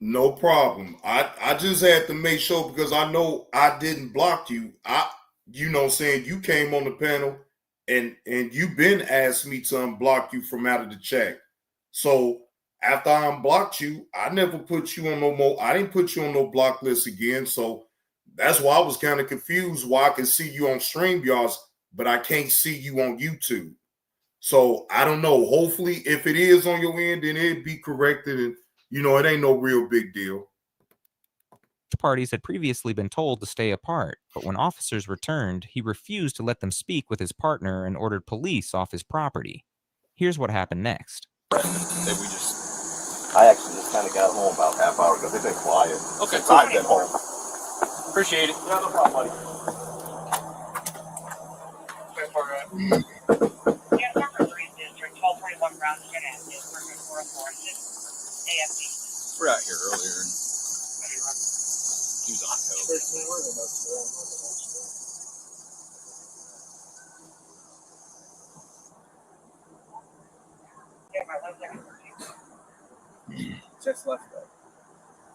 No problem. I just had to make sure because I know I didn't block you. Saying you came on the panel and you've been asked me to unblock you from out of the chat. So after I unblocked you, I never put you on no more. I didn't put you on no block list again. So that's why I was kind of confused why I can see you on StreamYards, but I can't see you on YouTube. So I don't know. Hopefully, if it is on your end, then it'd be corrected. And, it ain't no real big deal. Parties had previously been told to stay apart, but when officers returned, he refused to let them speak with his partner and ordered police off his property. Here's what happened next. I actually just kind of got home about half hour ago. They've been quiet. Okay, since I've been home. Appreciate it. Yeah, no problem, buddy. We're out here earlier. And he was on coke. Just left that.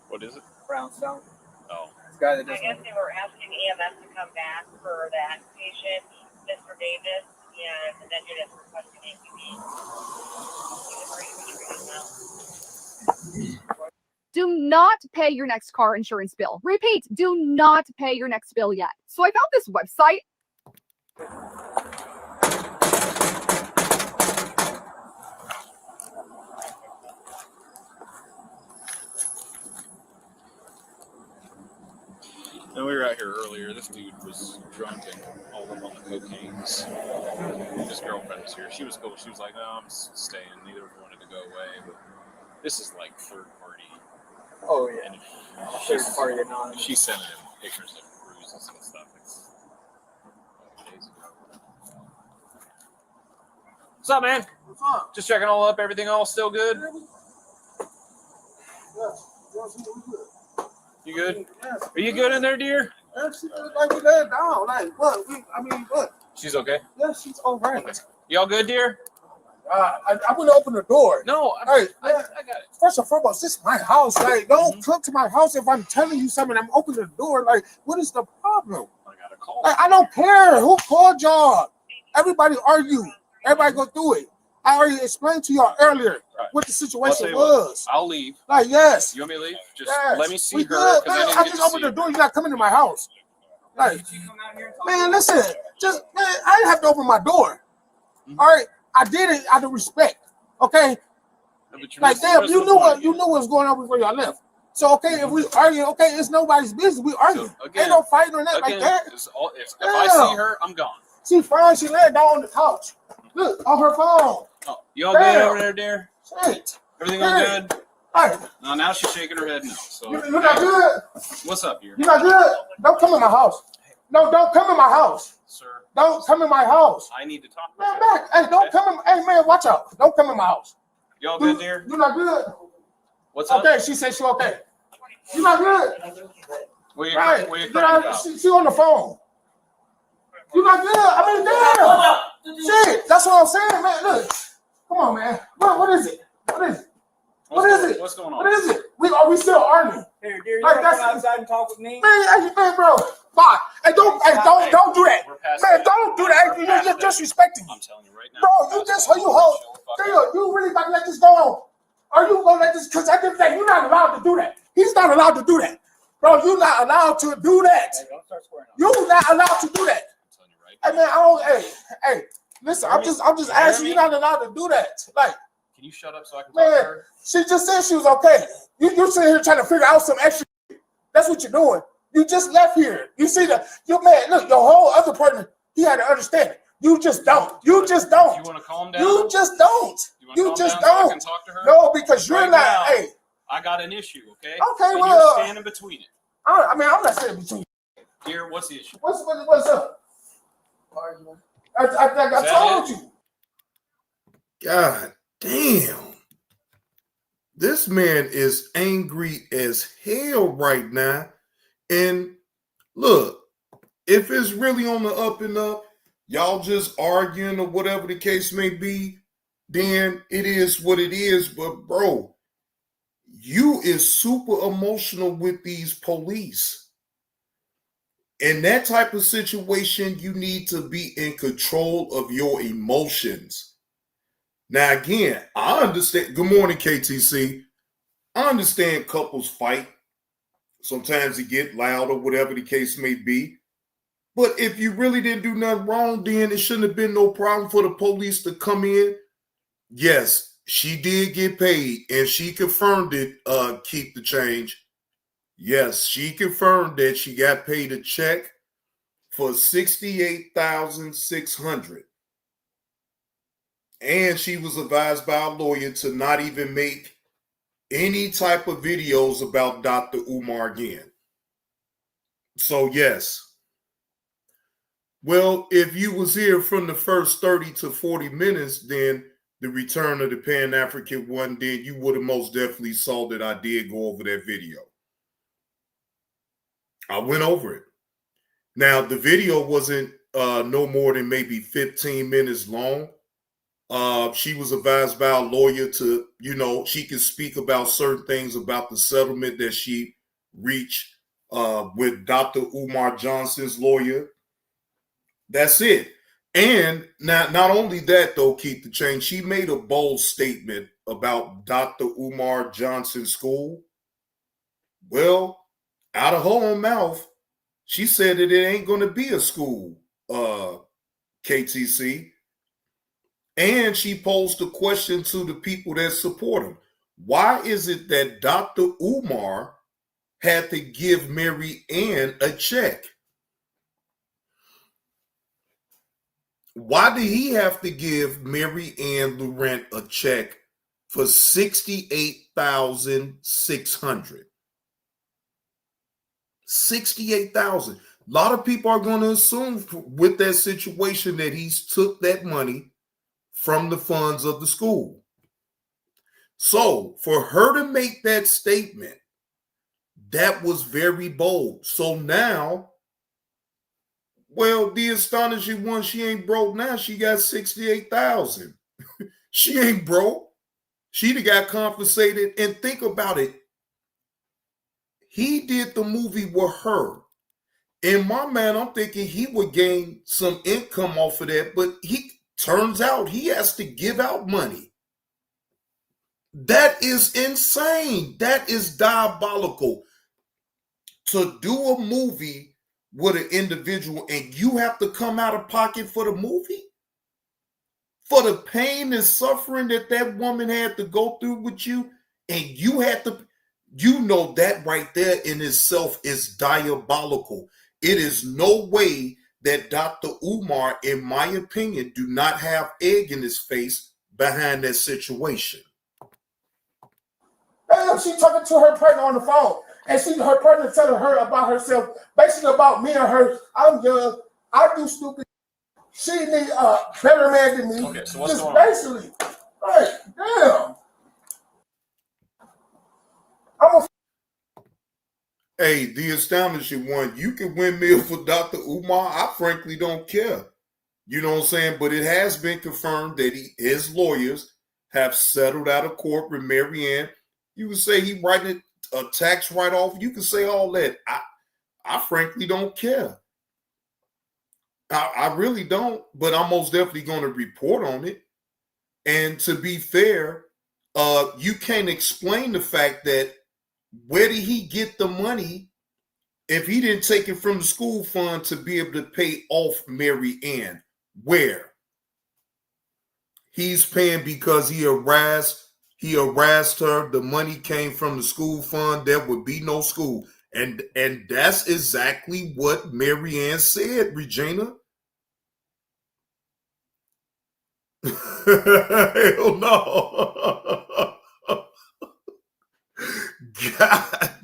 What is it? Brownstone. Oh. This guy that I doesn't. guess they were asking EMS to come back for that patient, Mr. Davis, and then you're just requesting APB. Do not pay your next car insurance bill. Repeat, do not pay your next bill yet. So I found this website. And we were out here earlier. This dude was drunk and all up on the cocaines. His girlfriend was here. She was cool. She was like, "No, I'm staying." Neither of them wanted to go away. But this is like third party. Oh yeah. And Third party anonymous. She's sending him pictures of bruises and stuff. It's days ago. What's up, man? What's up? Just checking all up. Everything all still good? You good? Are you good in there, dear? She like we laid down. Like what? What? She's okay. Yeah, she's all right. Y'all good, dear? I wouldn't open the door. No, I got it. First and foremost, this is my house. Like, don't come to my house if I'm telling you something. I'm opening the door. Like, what is the problem? I got a call. Like, I don't care who called y'all. Everybody argue. Everybody go through it. I already explained to y'all earlier what the situation was. I'll leave. Like, yes. You want me to leave? Just Yes. let me see We her. good. 'Cause Man, I just opened the door. You're not coming to my house. Like, man, listen. I didn't have to open my door. All right, I did it out of respect. Okay. Like, damn, you knew what was going on before y'all left. So, okay, if we argue, okay, it's nobody's business. We argue. Ain't no fighting or nothing like that. If I see her, I'm gone. She fine. She laying down on the couch. Look, on her phone. Oh, you all good over there, dear? Shit. Everything all good? All right. No, now she's shaking her head no. So You not good? What's up, dear? You not good? Don't come in my house. No, don't come in my house. Sir. Don't come in my house. I need to talk with Man, you. back. Hey, don't come in. Hey, man, watch out. Don't come in my house. You all good, dear? You not good? What's up? Okay, she said she okay. You not good? Where you, Right. where you You crying know, about? she on the phone. You not good? I mean, damn. Shit, that's what I'm saying, man. Look. Come on, man. What is it? What is it? What is it? What's going on? What is it? Are we still arguing? Here, dear, you Like, wanna come that's- outside and talk with me? Man, bro. Fuck. Hey, don't do that. Man, don't do that. You're just disrespecting me. I'm telling you right now. Bro, you hold. You really about to let this go on? Are you gonna let this? Because at the end of the day, you're not allowed to do that. He's not allowed to do that. Bro, you're not allowed to do that. You're not allowed to do that. Hey man, hey, listen, I'm just asking you, you're not allowed to do that. Like, can you shut up so I can talk to man, her? she just said she was okay. You're sitting here trying to figure out some extra. That's what you're doing. You just left here. You see that? You man, look, your whole other partner, he had to understand it. You just don't. You just don't. You want to calm down? You just don't. You just So I don't. can talk to her? No, because you're Right not. now, Hey. I got an issue, okay? Okay, and well, you're standing between it. I mean, I'm not standing between. Here, what's the issue? What's up? I told you. God damn. This man is angry as hell right now. And look, if it's really on the up and up, y'all just arguing or whatever the case may be, then it is what it is. But bro, you is super emotional with these police. In that type of situation, you need to be in control of your emotions. Now, again, I understand. Good morning, KTC. I understand couples fight. Sometimes it get loud or whatever the case may be. But if you really didn't do nothing wrong, then it shouldn't have been no problem for the police to come in. Yes, she did get paid, and she confirmed it, keep the change. Yes, she confirmed that she got paid a check for $68,600. And she was advised by a lawyer to not even make any type of videos about Dr. Umar again. So, yes. Well, if you was here from the first 30 to 40 minutes, then the return of the Pan-African one, then you would have most definitely saw that I did go over that video. I went over it. Now, the video wasn't no more than maybe 15 minutes long. She was advised by a lawyer to, she could speak about certain things about the settlement that she reached with Dr. Umar Johnson's lawyer. That's it. And not only that, though, keep the change, she made a bold statement about Dr. Umar Johnson's school. Well, out of her own mouth, she said that it ain't going to be a school, KTC. And she posed a question to the people that support him. Why is it that Dr. Umar had to give Mary Ann a check? Why did he have to give Mary Ann Lorient a check for $68,600? $68,000. A lot of people are going to assume with that situation that he's took that money from the funds of the school. So for her to make that statement, that was very bold. So now, well, the astonishing one, she ain't broke now. She got $68,000. She ain't broke. She'd have got compensated. And think about it. He did the movie with her. In my mind, I'm thinking he would gain some income off of that, but turns out he has to give out money. That is insane. That is diabolical. To do a movie with an individual and you have to come out of pocket for the movie? For the pain and suffering that woman had to go through with you, and you had to, that right there in itself is diabolical. It is no way that Dr. Umar, in my opinion, do not have egg in his face behind that situation. She talking to her partner on the phone, and her partner telling her about herself, basically about me and her. I'm young, I do stupid. She need a better man than me. Okay, so what's just going on? basically, right? Damn. Hey, the astonishing one, you can windmill for Dr. Umar. I frankly don't care. You know what I'm saying? But it has been confirmed that his lawyers have settled out of court with Mary Ann. You can say he writing a tax write-off. You can say all that. I frankly don't care. I really don't, but I'm most definitely going to report on it. And to be fair, you can't explain the fact that where did he get the money if he didn't take it from the school fund to be able to pay off Mary Ann? Where? He's paying because he harassed her. The money came from the school fund. There would be no school. And that's exactly what Mary Ann said, Regina. Hell no. God.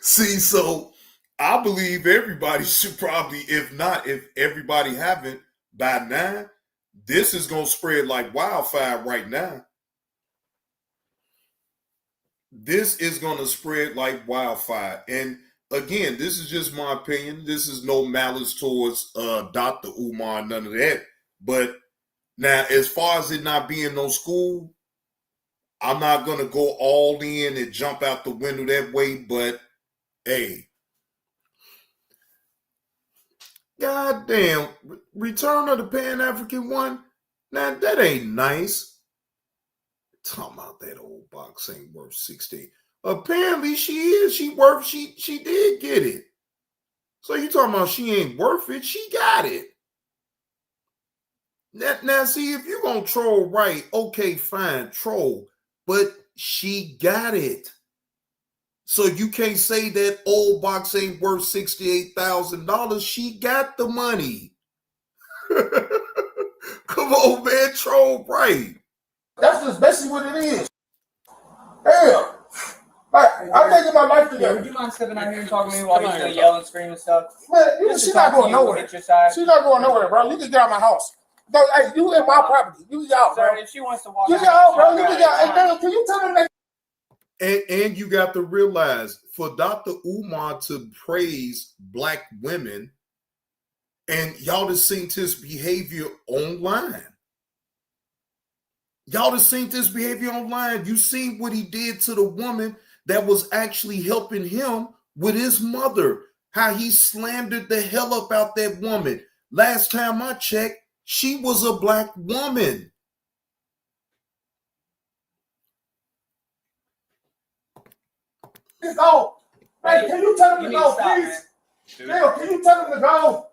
See, so I believe everybody should probably, if everybody haven't by now, this is going to spread like wildfire right now. This is going to spread like wildfire. And again, this is just my opinion. This is no malice towards Dr. Umar, none of that. But now, as far as it not being no school, I'm not going to go all in and jump out the window that way. But, hey, goddamn, Return of the Pan-African one? Now, that ain't nice. Talking about that old box ain't worth 60. Apparently she is. She did get it. So you talking about she ain't worth it? She got it. Now see, if you're gonna troll, right, okay, fine, troll. But she got it. So you can't say that old box ain't worth $68,000. She got the money. Come on, man, troll, right. That's just basically what it is. Hell. Like, I'm taking my life together. Would you mind stepping out here and talking to me while you're still yelling, screaming stuff? Man, she's not going nowhere. She's not going nowhere, bro. You can get out of my house. No, hey, you in my property. You get out, bro. Sir, if she wants to walk you get out, bro. You get out. Hey, man, can you tell them that? And you got to realize, for Dr. Umar to praise black women, and y'all have seen his behavior online. Y'all have seen this behavior online. You seen what he did to the woman that was actually helping him with his mother. How he slandered the hell up out that woman. Last time I checked, she was a black woman. It's go. Hey, can you tell him to go, please? Dale, can you tell him to go?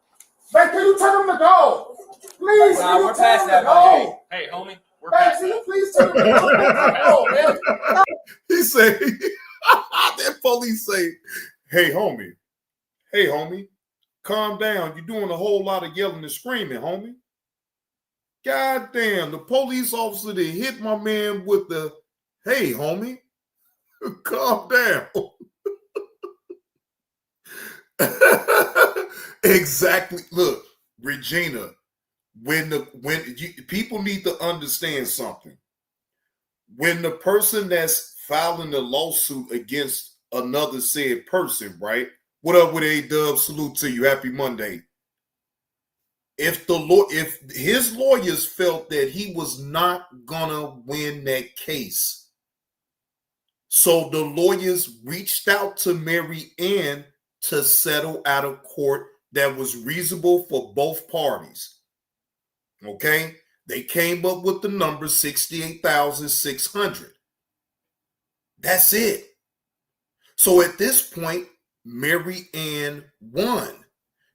Hey, can you tell him to go? Please, nah, we're past that, go. Hey, homie. Hey, can you please tell him to go, man? He said, that police say, hey, homie, calm down. You're doing a whole lot of yelling and screaming, homie. God damn, the police officer that hit my man with the, hey, homie, calm down. Exactly. Look, Regina, people need to understand something. When the person that's filing the lawsuit against another said person, right? What up with A-Dub? Salute to you. Happy Monday. If his lawyers felt that he was not gonna win that case, so the lawyers reached out to Mary Ann to settle out of court that was reasonable for both parties. Okay? They came up with the number $68,600. That's it. So at this point, Mary Ann won.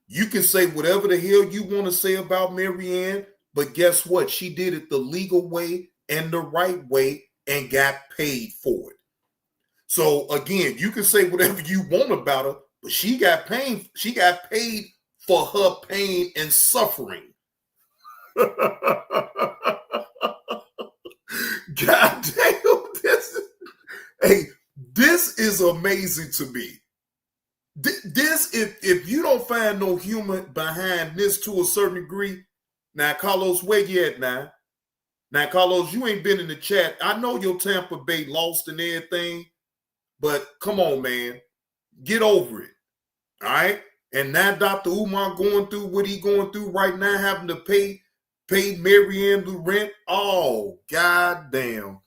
You can say whatever the hell you want to say about Mary Ann, but guess what? She did it the legal way and the right way and got paid for it. So again, you can say whatever you want about her, but she got paid. She got paid for her pain and suffering. God damn, this is amazing to me. This, if you don't find no humor behind this to a certain degree, now Carlos, where you at now? Now Carlos, you ain't been in the chat. I know your Tampa Bay lost and everything, but come on, man, get over it. All right. And now Dr. Umar going through what he going through right now, having to pay Maryanne Lurent. Oh, goddamn.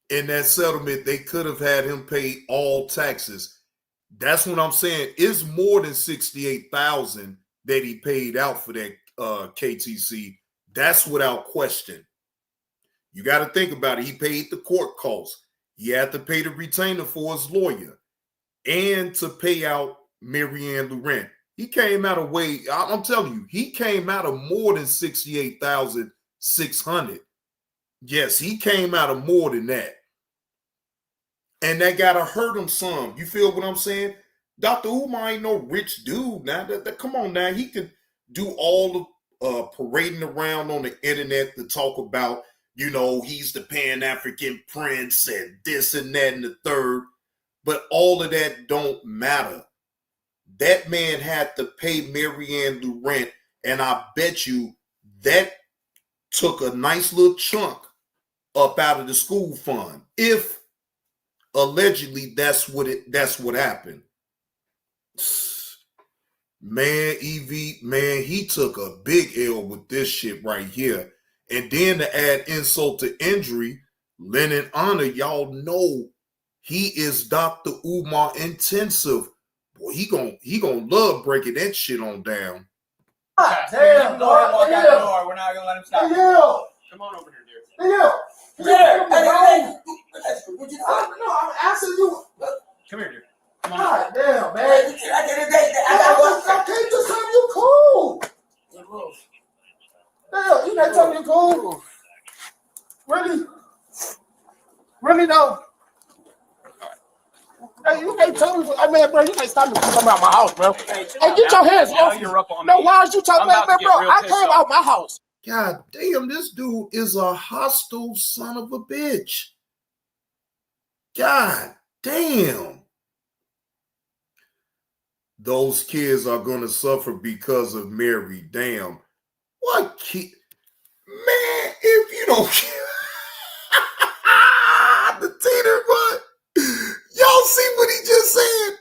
In that settlement, they could have had him pay all taxes. That's what I'm saying. It's more than $68,000 that he paid out for that KTC. That's without question. You got to think about it. He paid the court costs. He had to pay the retainer for his lawyer and to pay out Maryanne Lurent. He came out of I'm telling you, he came out of more than $68,600. Yes, he came out of more than that. And that gotta hurt him some. You feel what I'm saying? Dr. Umar ain't no rich dude now. Come on now. He could do all the parading around on the internet to talk about, he's the Pan-African prince and this and that and the third. But all of that don't matter. That man had to pay Maryanne Lurent, and I bet you that took a nice little chunk up out of the school fund. If allegedly that's what happened. Man, man, he took a big L with this shit right here. And then to add insult to injury, Lennon Honor, y'all know he is Dr. Umar intensive. Boy, he gonna love breaking that shit on down. Damn, go ahead and walk out the door. We're not gonna let him stop. Come on over here, dear. No, I'm asking you. Come here, dear. God damn, man. I can't just tell you cool. Damn, you not telling you cool. Really? Really though? Hey, you can't tell me. I mean, bro, you can't stop me from coming out my house, bro. Hey, get your hands off me. You're up on no, me. why aren't you talking about me, bro? I came out my house. God damn, this dude is a hostile son of a bitch. God damn. Those kids are going to suffer because of Mary. Damn. What kid? Man, if you don't the teeter, but y'all see what he just said?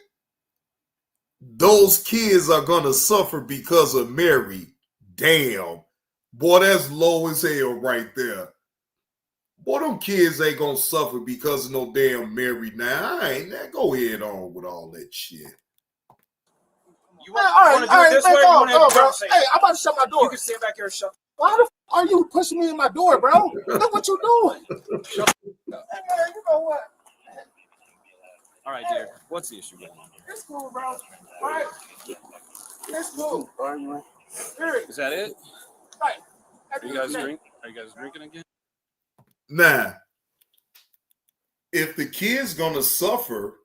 Those kids are going to suffer because of Mary. Damn. Boy, that's low as hell right there. Boy, them kids ain't going to suffer because of no damn Mary now. I ain't that. Go ahead on with all that shit. You want to do it this way? Bro. Hey, I'm about to shut my door. You can stand back here and shut. Why the f are you pushing me in my door, bro? Look what you doing. Shut up. Hey, man, you know what? All right, dear. What's the issue going on here? It's cool, bro. All right. It's cool. Is that it? Right. Are you guys drinking again? Nah. If the kid's going to suffer,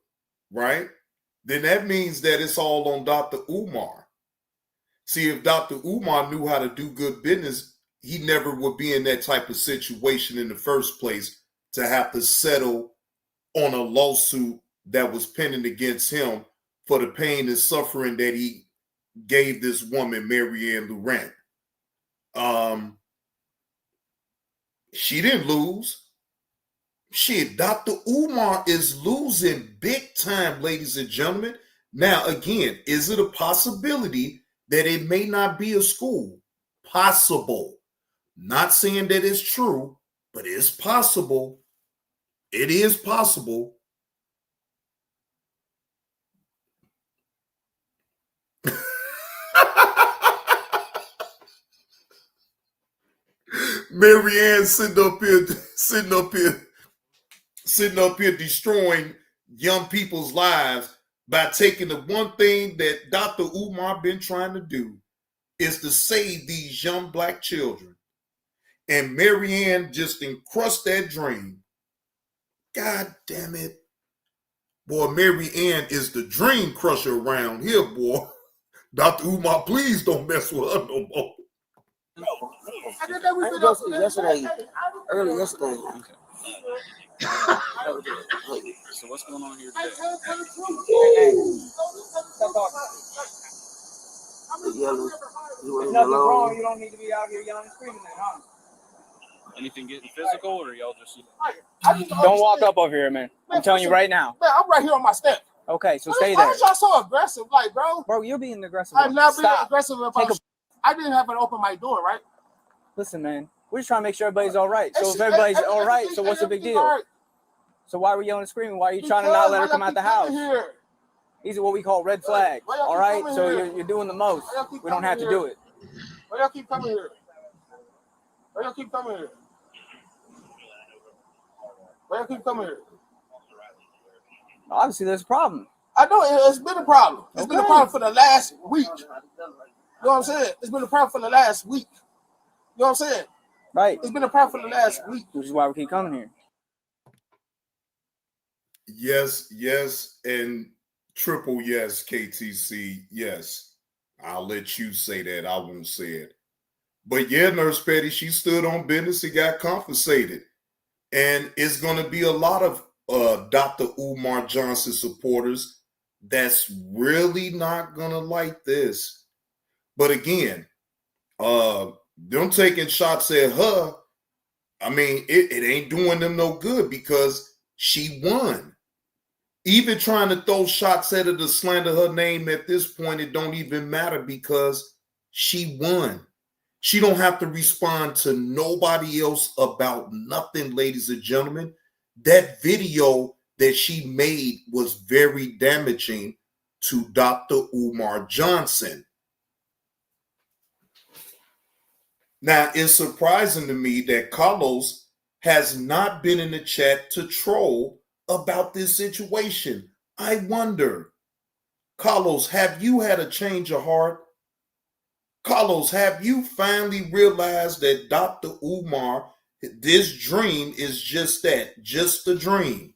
right, then that means that it's all on Dr. Umar. See, if Dr. Umar knew how to do good business, he never would be in that type of situation in the first place to have to settle on a lawsuit that was pending against him for the pain and suffering that he gave this woman, Maryanne Lurent. She didn't lose. Shit, Dr. Umar is losing big time, ladies and gentlemen. Now, again, is it a possibility that it may not be a school? Possible. Not saying that it's true, but it's possible. It is possible. Mary Ann sitting up here destroying young people's lives by taking the one thing that Dr. Umar been trying to do is to save these young black children. And Mary Ann just encrust that dream. God damn it. Boy, Mary Ann is the dream crusher around here, boy. Dr. Umar, please don't mess with her no more. Yesterday, early yesterday. Okay. So what's going on here today? There's nothing wrong. You don't need to be out here yelling and screaming at, huh? Anything getting physical, or y'all just? Don't walk up over here, man. I'm telling you right now. Man, I'm right here on my step. Okay, so stay there. Why is y'all so aggressive, like, bro? Bro, you're being aggressive. I'm not being aggressive about. I didn't have to open my door, right? Listen, man. We're just trying to make sure everybody's all right. So if everybody's all right, so what's the big deal? So why were you yelling and screaming? Why are you trying to not let her come out the house? These are what we call red flags. All right, so you're doing the most. We don't have to do it. Why y'all keep coming here? Why y'all keep coming here? Why y'all keep coming here? Obviously, there's a problem. I know it's been a problem. It's been a problem for the last week. You know what I'm saying? It's been a problem for the last week. You know what I'm saying? Right. It's been a problem for the last week. Which is why we keep coming here. Yes, and triple yes, KTC. Yes. I'll let you say that. I won't say it. But yeah, Nurse Petty, she stood on business and got compensated. And it's going to be a lot of Dr. Umar Johnson supporters that's really not going to like this. But again, them taking shots at her, I mean, it ain't doing them no good because she won. Even trying to throw shots at her to slander her name at this point, it don't even matter because she won. She don't have to respond to nobody else about nothing, ladies and gentlemen. That video that she made was very damaging to Dr. Umar Johnson. Now, it's surprising to me that Carlos has not been in the chat to troll about this situation. I wonder, Carlos, have you had a change of heart? Carlos, have you finally realized that Dr. Umar, this dream is just that, just a dream?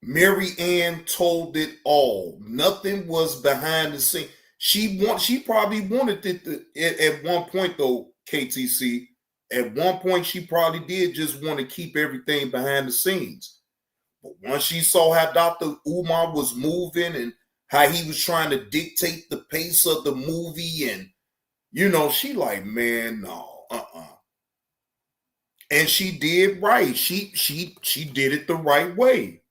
Mary Ann told it all. Nothing was behind the scene. She probably wanted it at one point, though, KTC. At one point, she probably did just want to keep everything behind the scenes. But once she saw how Dr. Umar was moving and how he was trying to dictate the pace of the movie, and, you know, she like, man, no, And she did right. She did it the right way.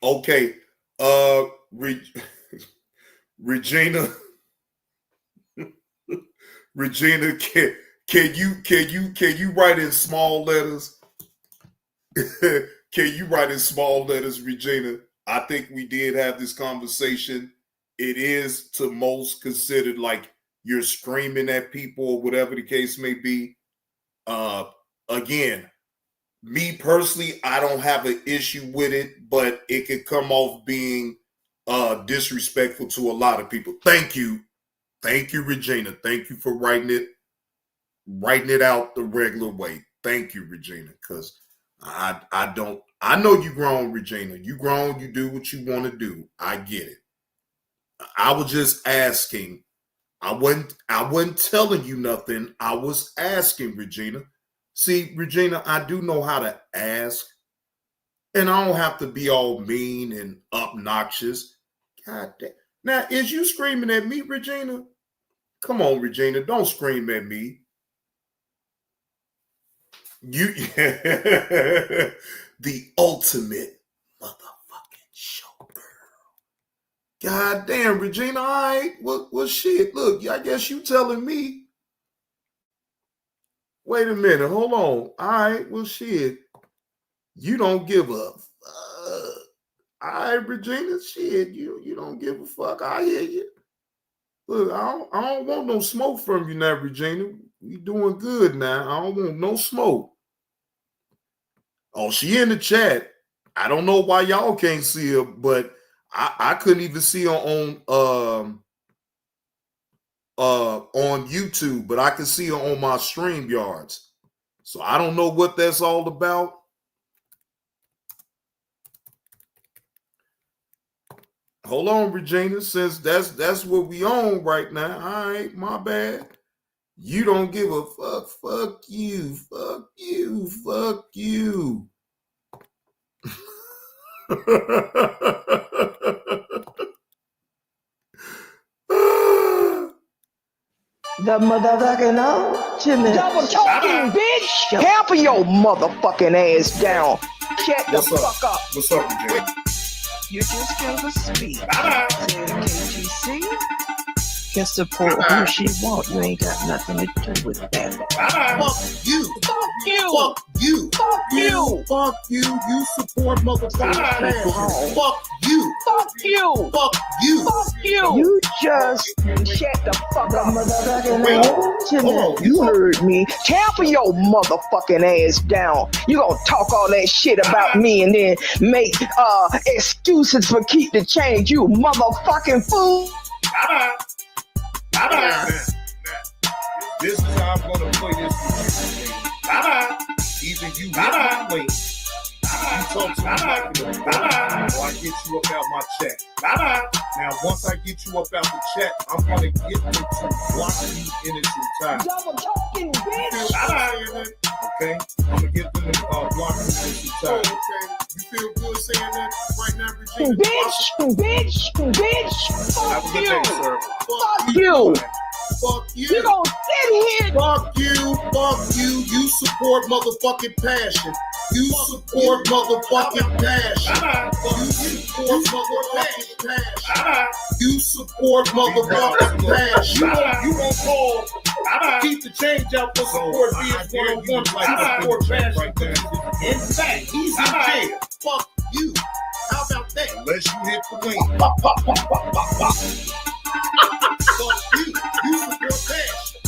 Okay, Regina, Regina, can you write in small letters? Can you write in small letters, Regina? I think we did have this conversation. It is to most considered like you're screaming at people or whatever the case may be. Again, me personally, I don't have an issue with it, but it could come off being disrespectful to a lot of people. Thank you, Regina. Thank you for writing it out the regular way. Thank you, Regina, because I know you grown, Regina. You grown, you do what you want to do. I get it. I was just asking. I wasn't telling you nothing. I was asking, Regina. See, Regina, I do know how to ask, and I don't have to be all mean and obnoxious. God damn. Now, is you screaming at me, Regina? Come on, Regina, don't scream at me. You, the ultimate motherfucking showgirl. God damn, Regina, all right. Well, shit, look, I guess you telling me. Wait a minute, hold on. All right, well, shit. You don't give a fuck. All right, Regina, shit, you don't give a fuck. I hear you. Look, I don't want no smoke from you now, Regina. You doing good now. I don't want no smoke. Oh, she in the chat. I don't know why y'all can't see her, but I couldn't even see her on YouTube, but I can see her on my StreamYards. So I don't know what that's all about. Hold on, Regina, since that's what we on right now. All right, my bad. You don't give a fuck. Fuck you. Fuck you. Fuck you. The motherfucking ultimate. Double talking, bitch! Hamper your motherfucking ass down. Shut the fuck up. What's up, Regina? You just gave a speech. KTC can support who she want. You ain't got nothing to do with that. Fuck you. Fuck you. Fuck you. Fuck you. Fuck you. You support motherfuckers. Fuck you. Fuck you. Fuck you. Fuck you. You just shut the fuck up, motherfucking. You heard me. Tamper your motherfucking ass down. You gonna talk all that shit about me and then make excuses for keep the change, you motherfucking fool. I'm gonna play this with you. Bye-bye. Either you hit my link, you talk to me like in the or I get you up out my chat. Bye-bye. Now, once I get you up out the chat, I'm gonna get into blocking you in its entirety. Double talking, bitch. Bye-bye. Okay? I'm gonna get them to block you in its entirety. Okay. You feel good saying that right now, Regina? Bitch. Have a good day, sir. Fuck you. Fuck you. You gonna sit here. Fuck you. You support motherfucking passion. You support motherfucking passion. You support motherfucking passion. You support motherfucking passion. You won't call. Keep the change out for support being 101, but you support passion. In fact, he's in jail. Fuck you. How about that? Unless you hit the link. Pop. Fuck you. You support passion.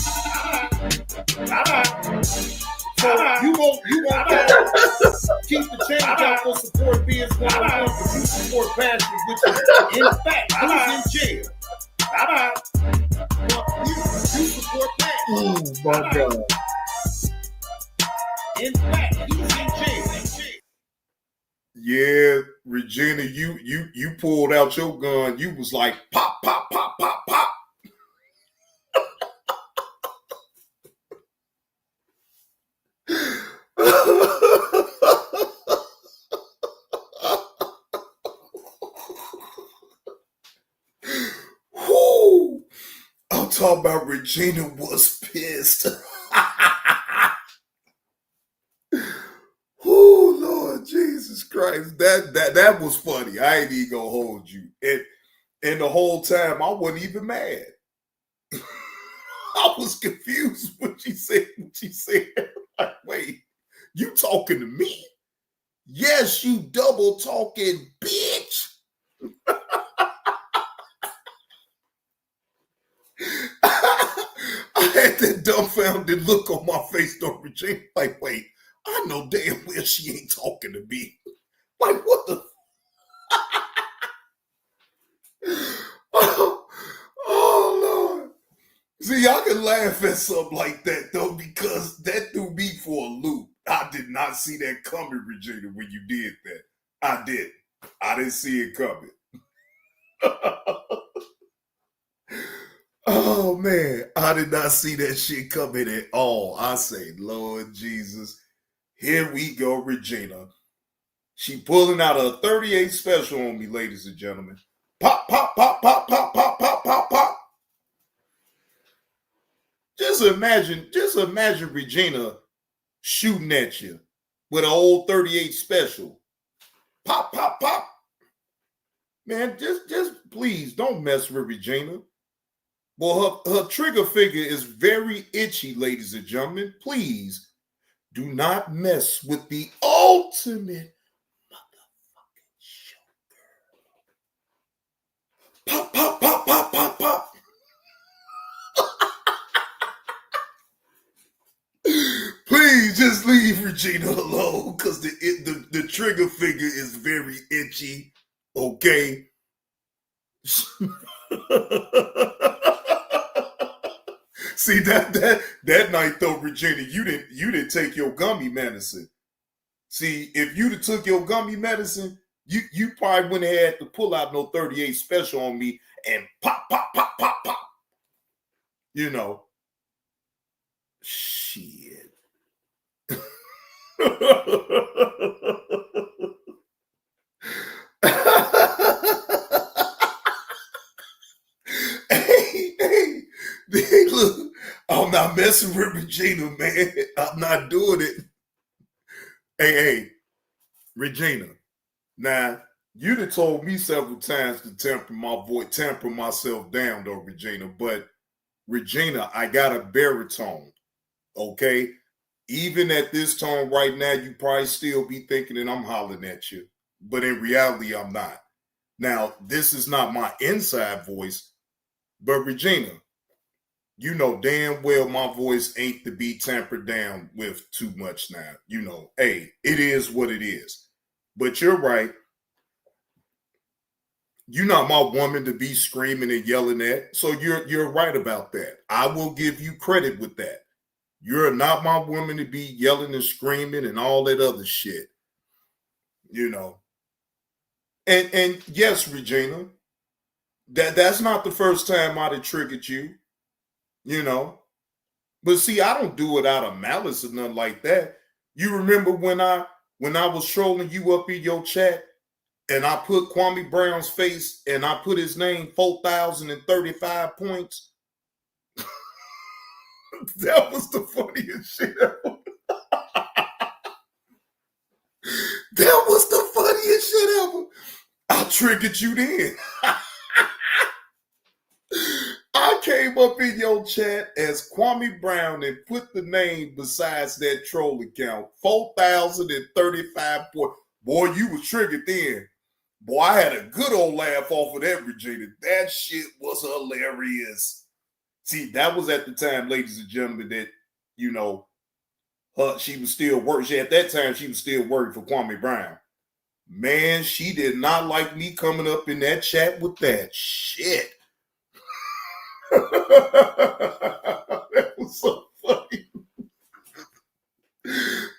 So you won't keep the change out for support being 101, but you support passion, which is in fact who's in jail. Fuck you. You support passion. Oh my God. In fact, he's in jail. Yeah, Regina, you pulled out your gun. You was like pop. Whoo! I'm talking about Regina was pissed. Oh Lord Jesus Christ. That was funny. I ain't even gonna hold you. And the whole time I wasn't even mad. I was confused when she said. Like, wait, you talking to me? Yes, you double talking bitch. I had that dumbfounded look on my face, though, Regina. Like, wait, I know damn well she ain't talking to me. Like, what the? Oh, Lord. See, I can laugh at something like that, though, because that threw me for a loop. I did not see that coming, Regina, when you did that. I didn't. I didn't see it coming. Oh, man. I did not see that shit coming at all. I say, Lord Jesus. Here we go, Regina. She pulling out a 38 special on me, ladies and gentlemen. Pop. Just imagine Regina shooting at you with an old 38 special. Pop. Man, just please don't mess with Regina. Well, her trigger finger is very itchy, ladies and gentlemen. Please do not mess with the ultimate motherfucking showgirl. Pop. Please just leave Regina alone, because the trigger finger is very itchy. Okay. See that night though, Regina, you didn't take your gummy medicine. See, if you'd have took your gummy medicine, you probably wouldn't have had to pull out no 38 special on me and pop. You know. Shit. Hey, look, I'm not messing with Regina, man. I'm not doing it. Hey, Regina. Now, you'd have told me several times to temper myself down, though, Regina. But, Regina, I got a baritone, okay? Even at this tone right now, you probably still be thinking that I'm hollering at you. But in reality, I'm not. Now, this is not my inside voice, but Regina, you know damn well my voice ain't to be tampered down with too much now. You know, hey, it is what it is. But you're right. You're not my woman to be screaming and yelling at. So you're right about that. I will give you credit with that. You're not my woman to be yelling and screaming and all that other shit. You know. And yes, Regina, that's not the first time I'd have triggered you. You know. But see, I don't do it out of malice or nothing like that. You remember when I was trolling you up in your chat and I put Kwame Brown's face and I put his name 4,035 points? That was the funniest shit ever. That was the funniest shit ever. I triggered you then. I came up in your chat as Kwame Brown and put the name besides that troll account. 4,035 points. Boy, you was triggered then. Boy, I had a good old laugh off of that, Regina. That shit was hilarious. See, that was at the time, ladies and gentlemen, that, you know, she was still working. At that time, she was still working for Kwame Brown. Man, she did not like me coming up in that chat with that shit. That was so funny.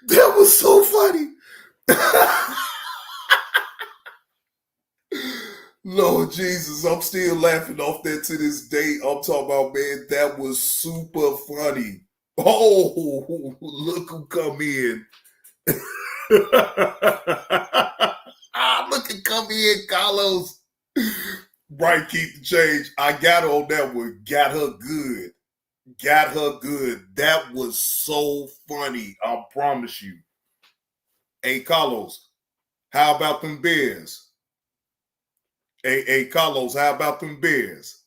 That was so funny. Lord Jesus, I'm still laughing off that to this day. I'm talking about, man, that was super funny. Oh, look who come in. Look who come in, Carlos. Right, keep the change. I got her on that one. Got her good. Got her good. That was so funny. I promise you. Hey, Carlos, how about them Bears? Hey, Carlos, how about them Bears?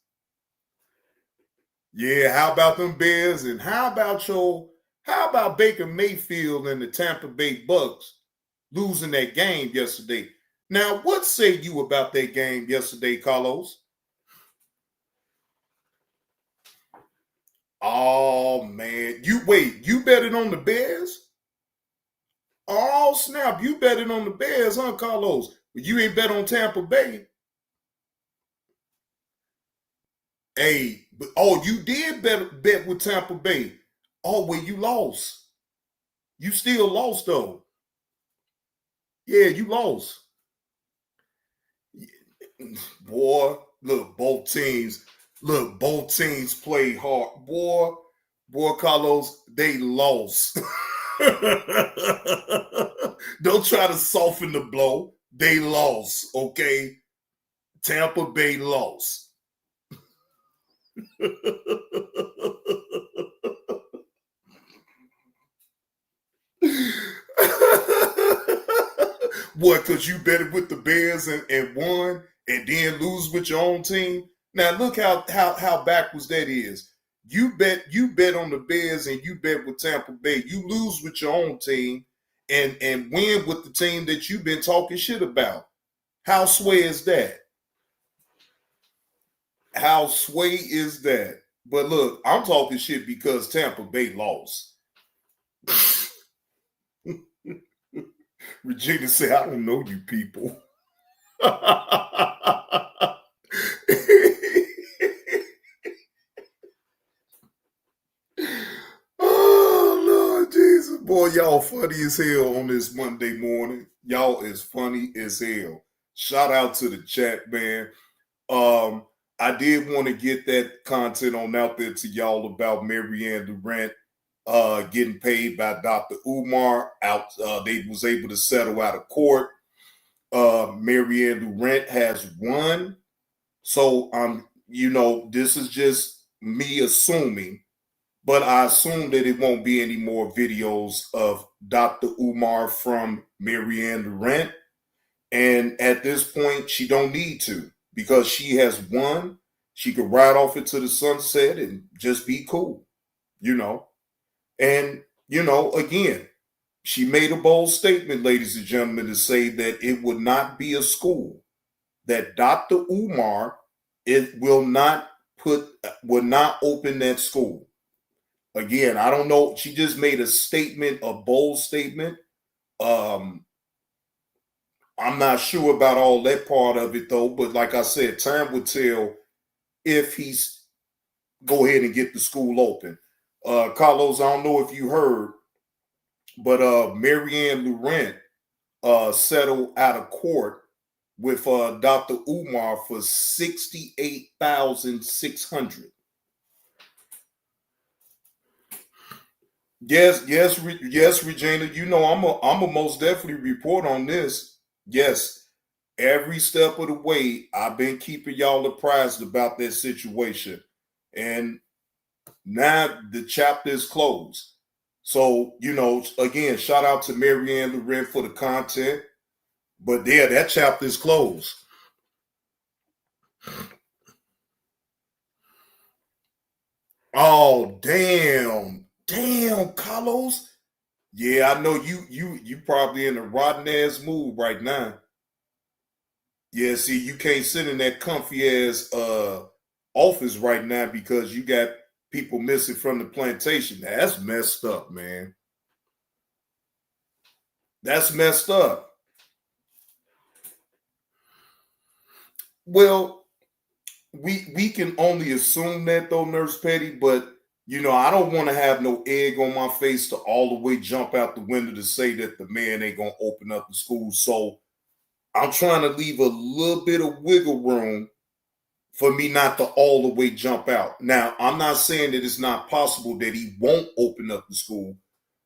Yeah, how about them Bears? And how about Baker Mayfield and the Tampa Bay Bucks losing that game yesterday? Now, what say you about that game yesterday, Carlos? Oh, man. You betted on the Bears? Oh, snap. You betted on the Bears, huh, Carlos? But you ain't bet on Tampa Bay. Hey, you did bet with Tampa Bay. Oh, well, you lost. You still lost, though. Yeah, you lost. Boy, look, both teams played hard. Boy, Carlos, they lost. Don't try to soften the blow. They lost, okay? Tampa Bay lost. What, because you bet it with the Bears and won and then lose with your own team? Now look how backwards that is. You bet on the Bears and you bet with Tampa Bay. You lose with your own team and win with the team that you've been talking shit about. How sway is that? How sway is that? But look, I'm talking shit because Tampa Bay lost. Regina said, I don't know you people. Oh, Lord Jesus. Boy, y'all funny as hell on this Monday morning. Y'all is funny as hell. Shout out to the chat, man. I did want to get that content on out there to y'all about Mary Ann Lorient getting paid by Dr. Umar out. They was able to settle out of court. Mary Ann Lorient has won. So this is just me assuming, but I assume that it won't be any more videos of Dr. Umar from Mary Ann Lorient. And at this point, she don't need to because she has won. She could ride off into the sunset and just be cool, And, again, she made a bold statement, ladies and gentlemen, to say that it would not be a school, that Dr. Umar will not open that school. Again, I don't know. She just made a statement, a bold statement. I'm not sure about all that part of it, though. But like I said, time will tell if he's go ahead and get the school open. Carlos, I don't know if you heard, but Mary Ann Lorient settled out of court with Dr. Umar for $68,600. Yes, Regina. You know I'm a most definitely report on this. Yes, every step of the way, I've been keeping y'all apprised about that situation, and now the chapter is closed. So again, shout out to Mary Ann Lorient for the content, but yeah, that chapter is closed. Oh damn, Carlos. Yeah, I know you probably in a rotten ass mood right now. Yeah, see, you can't sit in that comfy ass office right now because you got people missing from the plantation. That's messed up, man. That's messed up. Well, we can only assume that though, Nurse Petty, but I don't want to have no egg on my face to all the way jump out the window to say that the man ain't gonna open up the school. So I'm trying to leave a little bit of wiggle room for me not to all the way jump out. Now, I'm not saying that it's not possible that he won't open up the school,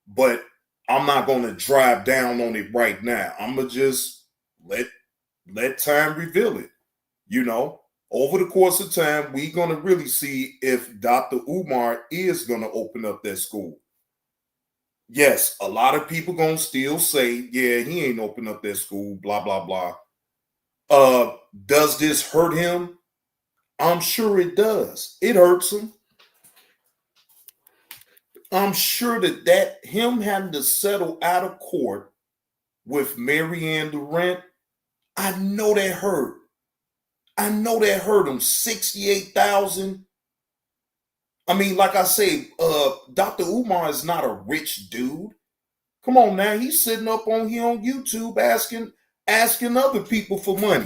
but I'm not going to drive down on it right now. I'm going to just let time reveal it. Over the course of time, we're going to really see if Dr. Umar is going to open up that school. Yes, a lot of people going to still say, yeah, he ain't open up that school, blah, blah, blah. Does this hurt him? I'm sure it does. It hurts him. I'm sure that him having to settle out of court with Mary Ann Lurent, I know that hurt. I know that hurt him. 68,000. I mean, like I say, Dr. Umar is not a rich dude. Come on now, he's sitting up on here on YouTube asking other people for money.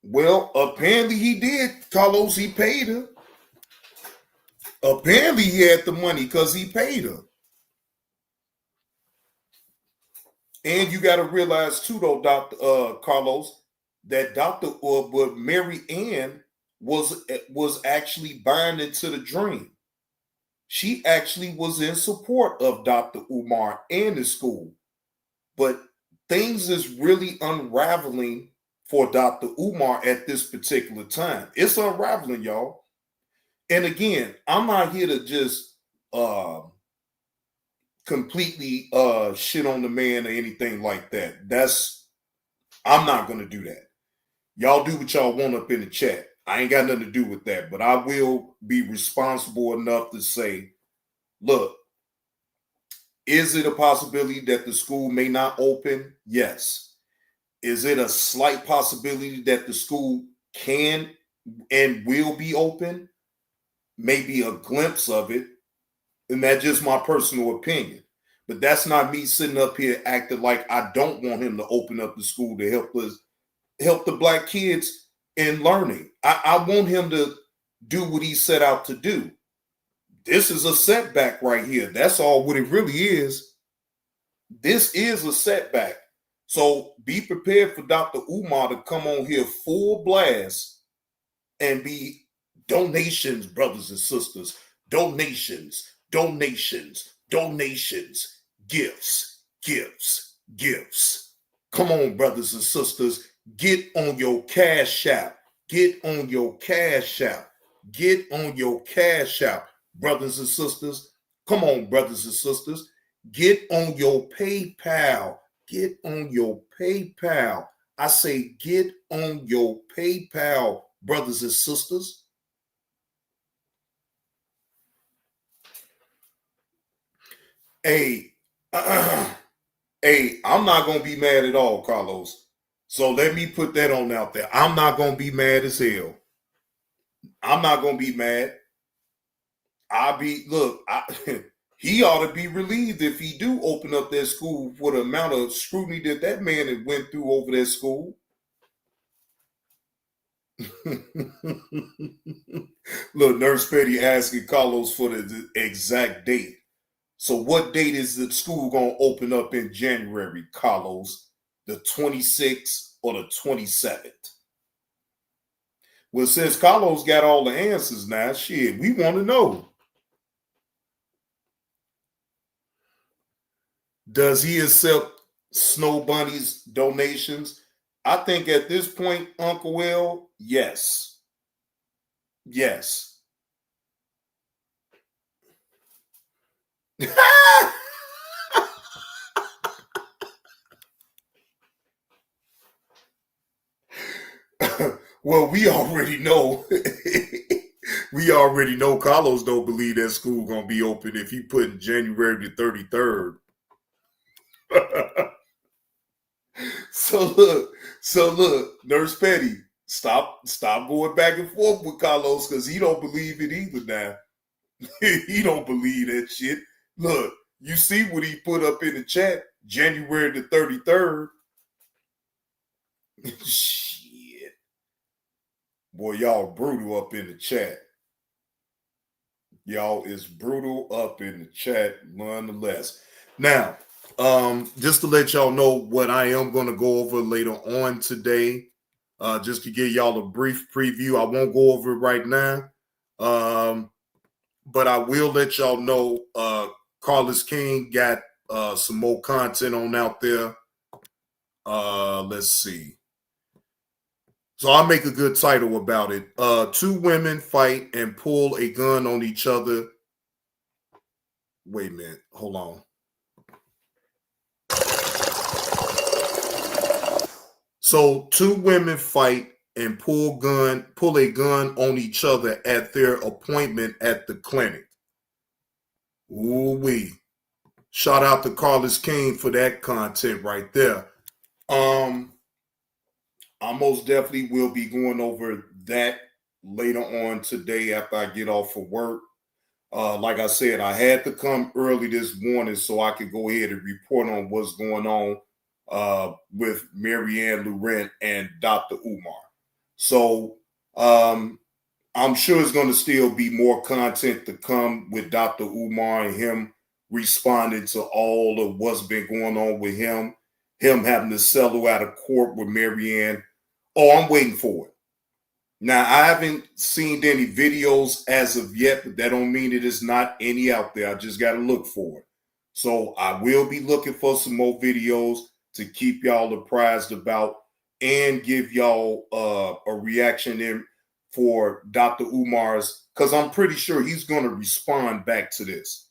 Well, apparently he did, Carlos. He paid her. Apparently he had the money because he paid her. And you got to realize too, though, Dr. Carlos, that Mary Ann was actually buying into the dream. She actually was in support of Dr. Umar and the school. But things is really unraveling for Dr. Umar at this particular time. It's unraveling, y'all. And again, I'm not here to just completely shit on the man or anything like that. I'm not going to do that. Y'all do what y'all want up in the chat. I ain't got nothing to do with that, but I will be responsible enough to say, look, is it a possibility that the school may not open? Yes. Is it a slight possibility that the school can and will be open? Maybe a glimpse of it. And that's just my personal opinion. But that's not me sitting up here acting like I don't want him to open up the school to help the black kids in learning. I want him to do what he set out to do. This is a setback right here. That's all what it really is. This is a setback. So be prepared for Dr. Umar to come on here full blast and be donations, brothers and sisters. Donations, gifts. Come on, brothers and sisters. Get on your Cash App. Get on your Cash App. Get on your Cash App, brothers and sisters. Come on, brothers and sisters. Get on your PayPal. Get on your PayPal. I say get on your PayPal, brothers and sisters. Hey, I'm not going to be mad at all, Carlos. So let me put that on out there. I'm not going to be mad as hell. I'm not going to be mad. He ought to be relieved if he do open up that school for the amount of scrutiny that man had went through over that school. Look, Nurse Petty asking Carlos for the exact date. So what date is the school going to open up in January, Carlos? The 26th or the 27th? Well, since Carlos got all the answers now, shit, we want to know. Does he accept Snow Bunny's donations? I think at this point, Uncle Will, yes. Yes. Well, we already know. We already know Carlos don't believe that school gonna be open if he put January the 33rd. So look, Nurse Petty, stop going back and forth with Carlos because he don't believe it either now. He don't believe that shit. Look, you see what he put up in the chat, January the 33rd. Shit. Boy, y'all brutal up in the chat. Y'all is brutal up in the chat nonetheless. Now, just to let y'all know what I am going to go over later on today, just to give y'all a brief preview. I won't go over it right now, but I will let y'all know Carlos King got some more content on out there. Let's see. So I'll make a good title about it. Two women fight and pull a gun on each other. Wait a minute. Hold on. So two women fight and pull a gun on each other at their appointment at the clinic. Ooh-wee. Shout out to Carlos King for that content right there. I most definitely will be going over that later on today after I get off of work. Like I said, I had to come early this morning so I could go ahead and report on what's going on with Mary Ann Lorient and Dr. Umar. So I'm sure it's going to still be more content to come with Dr. Umar and him responding to all of what's been going on with him having to settle out of court with Mary Ann. Oh, I'm waiting for it. Now, I haven't seen any videos as of yet, but that don't mean it is not any out there. I just got to look for it. So I will be looking for some more videos to keep y'all apprised about and give y'all a reaction in for Dr. Umar's, because I'm pretty sure he's going to respond back to this.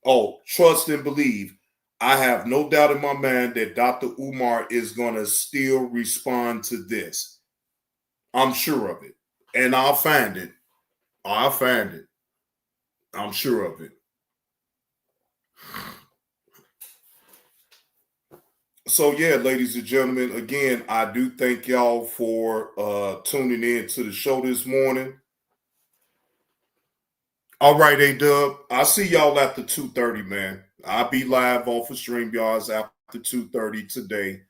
Oh, trust and believe. I have no doubt in my mind that Dr. Umar is going to still respond to this. I'm sure of it. And I'll find it. I'm sure of it. So, yeah, ladies and gentlemen, again, I do thank y'all for tuning in to the show this morning. All right, A-Dub, I'll see y'all after 2:30, man. I'll be live off of StreamYards after 2:30 today.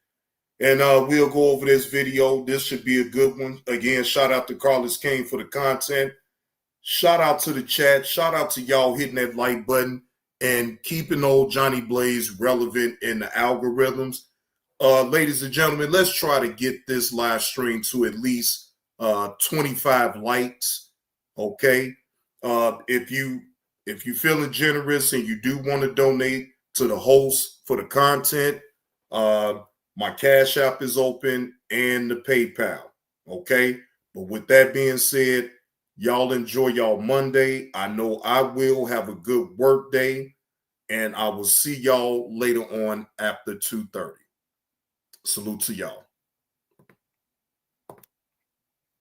And we'll go over this video. This should be a good one. Again, shout out to Carlos King for the content. Shout out to the chat. Shout out to y'all hitting that like button and keeping old Johnny Blaze relevant in the algorithms. Ladies and gentlemen, let's try to get this live stream to at least 25 likes. Okay. If you're feeling generous and you do want to donate to the host for the content, my Cash App is open and the PayPal. Okay. But with that being said, y'all enjoy y'all Monday. I know I will. Have a good work day. And I will see y'all later on after 2:30. Salute to y'all.